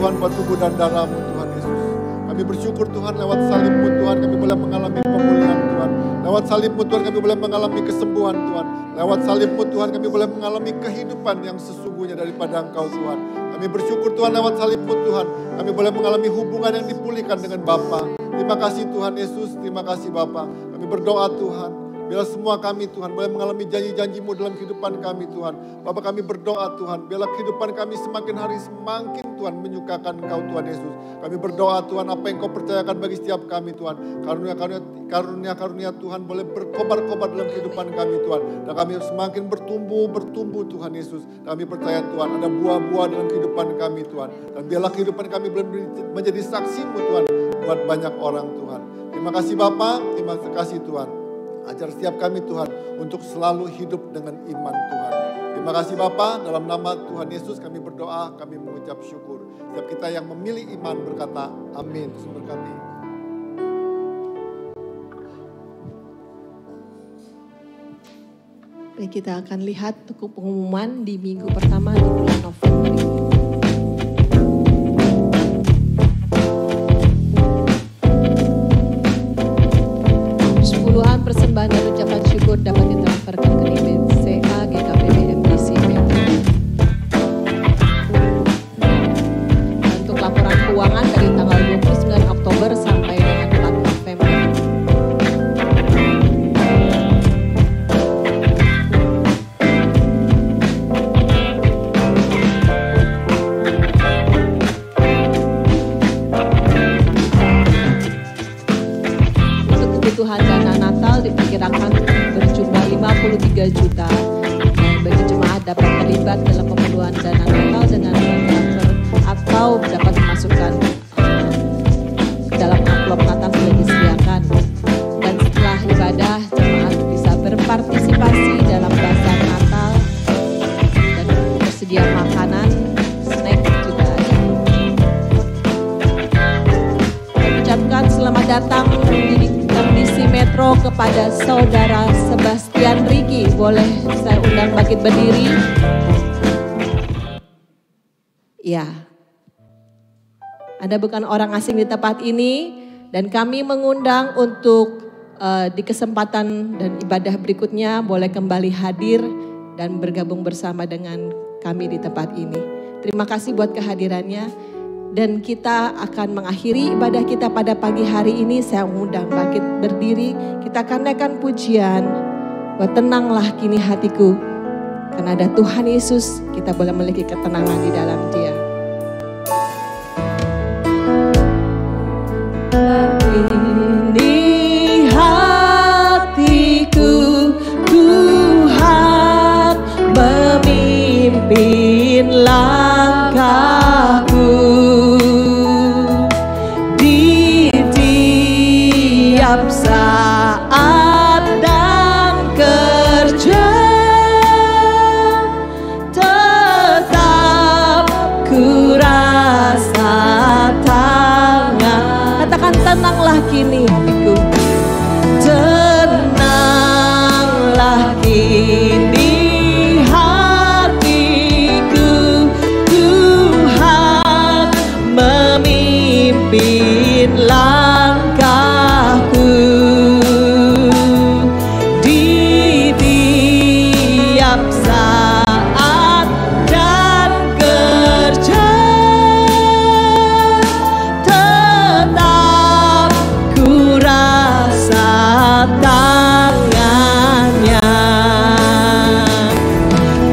Tuhan buat tubuh dan darah-Mu Tuhan Yesus. Kami bersyukur Tuhan lewat salib-Mu Tuhan kami boleh mengalami pemulihan Tuhan. Lewat salib-Mu Tuhan kami boleh mengalami kesembuhan Tuhan. Lewat salib-Mu Tuhan kami boleh mengalami kehidupan yang sesungguhnya daripada Engkau Tuhan. Kami bersyukur Tuhan lewat salib-Mu Tuhan kami boleh mengalami hubungan yang dipulihkan dengan Bapa. Terima kasih Tuhan Yesus, terima kasih Bapa. Kami berdoa Tuhan, biarlah semua kami Tuhan boleh mengalami janji-janji-Mu dalam kehidupan kami Tuhan. Bapa kami berdoa Tuhan, biarlah kehidupan kami semakin hari semakin Tuhan menyukakan Engkau Tuhan Yesus. Kami berdoa Tuhan apa yang Kau percayakan bagi setiap kami Tuhan. Karunia Tuhan boleh berkobar-kobar dalam kehidupan kami Tuhan. Dan kami semakin bertumbuh Tuhan Yesus. Kami percaya Tuhan ada buah-buah dalam kehidupan kami Tuhan. Dan biarlah kehidupan kami boleh menjadi saksi-Mu Tuhan buat banyak orang Tuhan. Terima kasih Bapa, terima kasih Tuhan. Ajar setiap kami Tuhan untuk selalu hidup dengan iman Tuhan. Terima kasih Bapa, dalam nama Tuhan Yesus kami berdoa, kami mengucap syukur. Setiap kita yang memilih iman berkata amin. Terus berkati. Baik, kita akan lihat pengumuman di minggu pertama di bulan November ini. Persembahan dan ucapan syukur dapat ditransferkan ke debit CA GKPB MDC Metro. Untuk laporan keuangan dari tanggal 29 Oktober sampai dengan 4 November. Untuk kebutuhan dana Natal diperkirakan berjumlah 53 juta. Dan bagi jemaat dapat terlibat dalam pemenuhan dana Natal dengan transfer atau dapat dimasukkan ke dalam amplop Natal sudah disediakan. Dan setelah ibadah, jemaat bisa berpartisipasi dalam bazar Natal dan tersedia makanan, snack juga ada. Ucapkan selamat datang di Kondisi Metro kepada Saudara Sebastian Riki. Boleh saya undang bangkit berdiri? Ya. Anda bukan orang asing di tempat ini dan kami mengundang untuk di kesempatan dan ibadah berikutnya boleh kembali hadir dan bergabung bersama dengan kami di tempat ini. Terima kasih buat kehadirannya. Dan kita akan mengakhiri ibadah kita pada pagi hari ini. Saya mengundang bangkit berdiri. Kita akan naikkan pujian. Buat tenanglah kini hatiku. Karena ada Tuhan Yesus, kita boleh memiliki ketenangan di dalam Dia. Ini hatiku, Tuhan memimpin langkahku. Saat dan kerja tetap ku rasa tangan. Katakan tenanglah kini hatiku. Tenanglah kini hatiku. Tuhan memimpin langkahku. Di tiap saat dan kerja tetap ku rasa tangannya.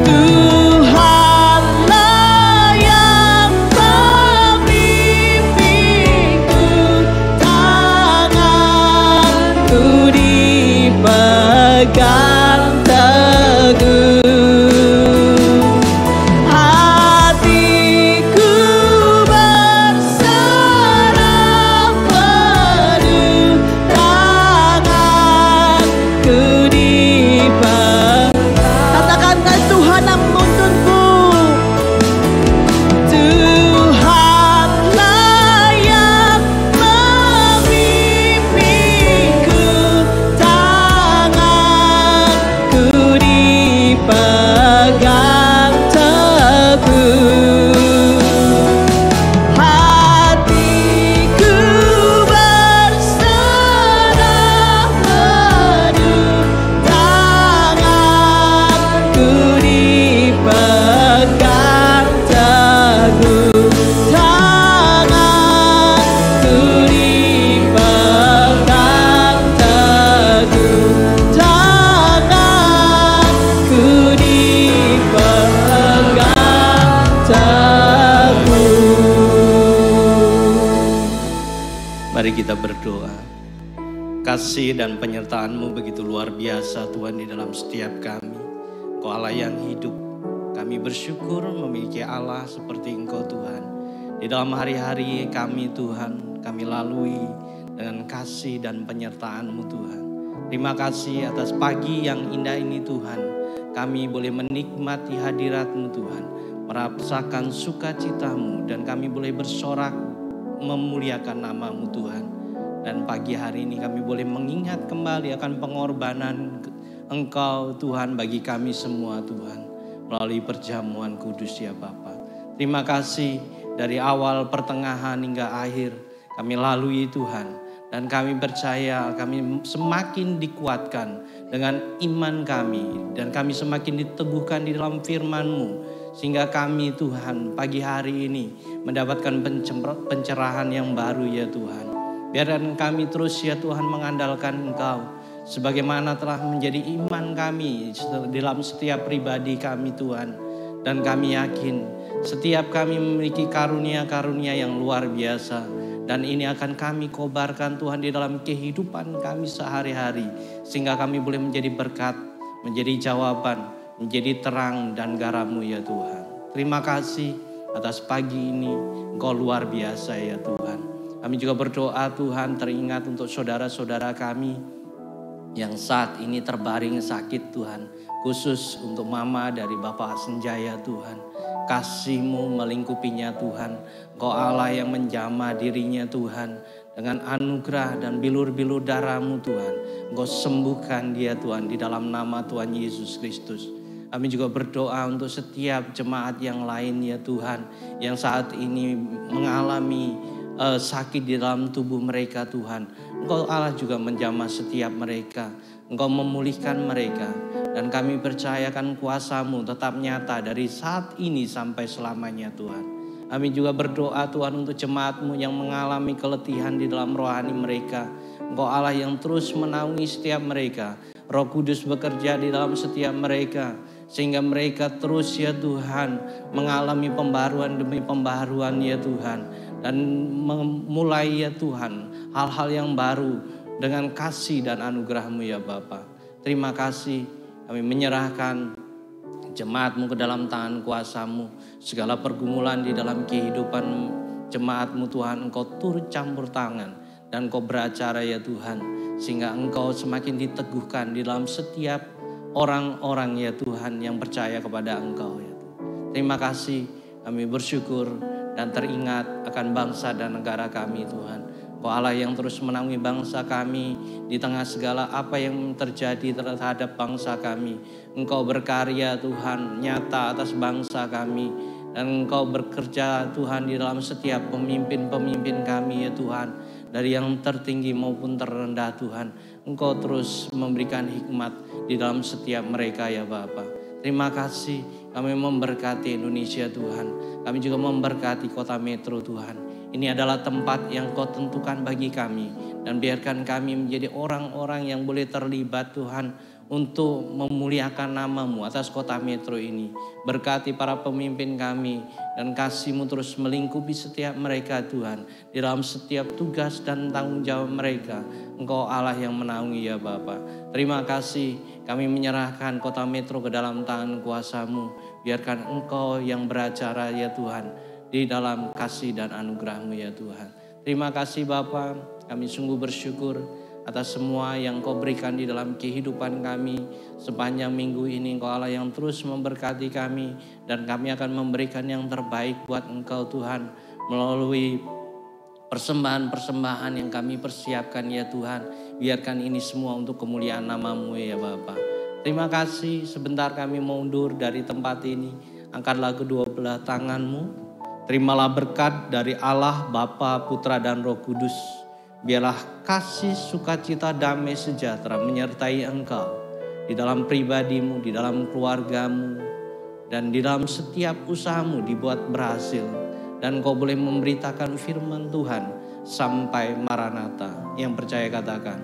Tuhanlah yang memimpinku, tanganku dipegang teguh. Mari kita berdoa. Kasih dan penyertaan-Mu begitu luar biasa Tuhan di dalam setiap kami. Engkau Allah yang hidup. Kami bersyukur memiliki Allah seperti Engkau Tuhan. Di dalam hari-hari kami Tuhan, kami lalui dengan kasih dan penyertaan-Mu Tuhan. Terima kasih atas pagi yang indah ini Tuhan. Kami boleh menikmati hadirat-Mu Tuhan. Merasakan sukacita-Mu dan kami boleh bersorak memuliakan nama-Mu Tuhan. Dan pagi hari ini kami boleh mengingat kembali akan pengorbanan Engkau Tuhan bagi kami semua Tuhan. Melalui perjamuan kudus ya Bapa. Terima kasih dari awal pertengahan hingga akhir kami lalui Tuhan. Dan kami percaya kami semakin dikuatkan dengan iman kami. Dan kami semakin diteguhkan di dalam firman-Mu. Sehingga kami Tuhan pagi hari ini mendapatkan pencerahan yang baru ya Tuhan. Biarkan kami terus ya Tuhan mengandalkan Engkau. Sebagaimana telah menjadi iman kami dalam setiap pribadi kami Tuhan. Dan kami yakin setiap kami memiliki karunia-karunia yang luar biasa. Dan ini akan kami kobarkan Tuhan di dalam kehidupan kami sehari-hari. Sehingga kami boleh menjadi berkat, menjadi jawaban, menjadi terang dan garam-Mu ya Tuhan. Terima kasih atas pagi ini, Engkau luar biasa ya Tuhan. Kami juga berdoa Tuhan teringat untuk saudara-saudara kami yang saat ini terbaring sakit Tuhan. Khusus untuk mama dari Bapak Senjaya Tuhan. Kasih-Mu melingkupinya Tuhan. Engkau Allah yang menjamah dirinya Tuhan. Dengan anugerah dan bilur-bilur darah-Mu Tuhan. Engkau sembuhkan dia Tuhan di dalam nama Tuhan Yesus Kristus. Kami juga berdoa untuk setiap jemaat yang lain ya Tuhan. Yang saat ini mengalami sakit di dalam tubuh mereka Tuhan. Engkau Allah juga menjamah setiap mereka. Engkau memulihkan mereka. Dan kami percayakan kuasa-Mu tetap nyata dari saat ini sampai selamanya Tuhan. Kami juga berdoa Tuhan untuk jemaat-Mu yang mengalami keletihan di dalam rohani mereka. Engkau Allah yang terus menaungi setiap mereka. Roh Kudus bekerja di dalam setiap mereka. Sehingga mereka terus ya Tuhan mengalami pembaruan demi pembaruan ya Tuhan. Dan memulai ya Tuhan hal-hal yang baru dengan kasih dan anugerah-Mu ya Bapa. Terima kasih kami menyerahkan jemaat-Mu ke dalam tangan kuasa-Mu. Segala pergumulan di dalam kehidupan jemaat-Mu Tuhan Engkau turut campur tangan. Dan Engkau beracara ya Tuhan. Sehingga Engkau semakin diteguhkan di dalam setiap orang-orang ya Tuhan yang percaya kepada Engkau ya Tuhan. Terima kasih kami bersyukur dan teringat akan bangsa dan negara kami Tuhan. Engkau Allah yang terus menaungi bangsa kami di tengah segala apa yang terjadi terhadap bangsa kami. Engkau berkarya Tuhan nyata atas bangsa kami. Dan Engkau bekerja Tuhan di dalam setiap pemimpin-pemimpin kami ya Tuhan. Dari yang tertinggi maupun terendah Tuhan. Engkau terus memberikan hikmat di dalam setiap mereka ya Bapa. Terima kasih kami memberkati Indonesia Tuhan. Kami juga memberkati kota Metro Tuhan. Ini adalah tempat yang Kau tentukan bagi kami. Dan biarkan kami menjadi orang-orang yang boleh terlibat Tuhan. Untuk memuliakan nama-Mu atas kota Metro ini. Berkati para pemimpin kami. Dan kasih-Mu terus melingkupi setiap mereka Tuhan. Di dalam setiap tugas dan tanggung jawab mereka. Engkau Allah yang menaungi ya Bapa. Terima kasih kami menyerahkan kota Metro ke dalam tangan kuasa-Mu. Biarkan Engkau yang beracara ya Tuhan. Di dalam kasih dan anugerah-Mu ya Tuhan. Terima kasih Bapa. Kami sungguh bersyukur atas semua yang Kau berikan di dalam kehidupan kami. Sepanjang minggu ini Engkau Allah yang terus memberkati kami. Dan kami akan memberikan yang terbaik buat Engkau Tuhan. Melalui persembahan-persembahan yang kami persiapkan ya Tuhan. Biarkan ini semua untuk kemuliaan nama-Mu ya Bapa. Terima kasih sebentar kami mundur dari tempat ini. Angkatlah kedua belah tangan-Mu. Terimalah berkat dari Allah Bapa, Putra dan Roh Kudus. Biarlah kasih, sukacita, damai, sejahtera menyertai engkau. Di dalam pribadimu, di dalam keluargamu. Dan di dalam setiap usahamu dibuat berhasil. Dan kau boleh memberitakan firman Tuhan sampai Maranatha. Yang percaya katakan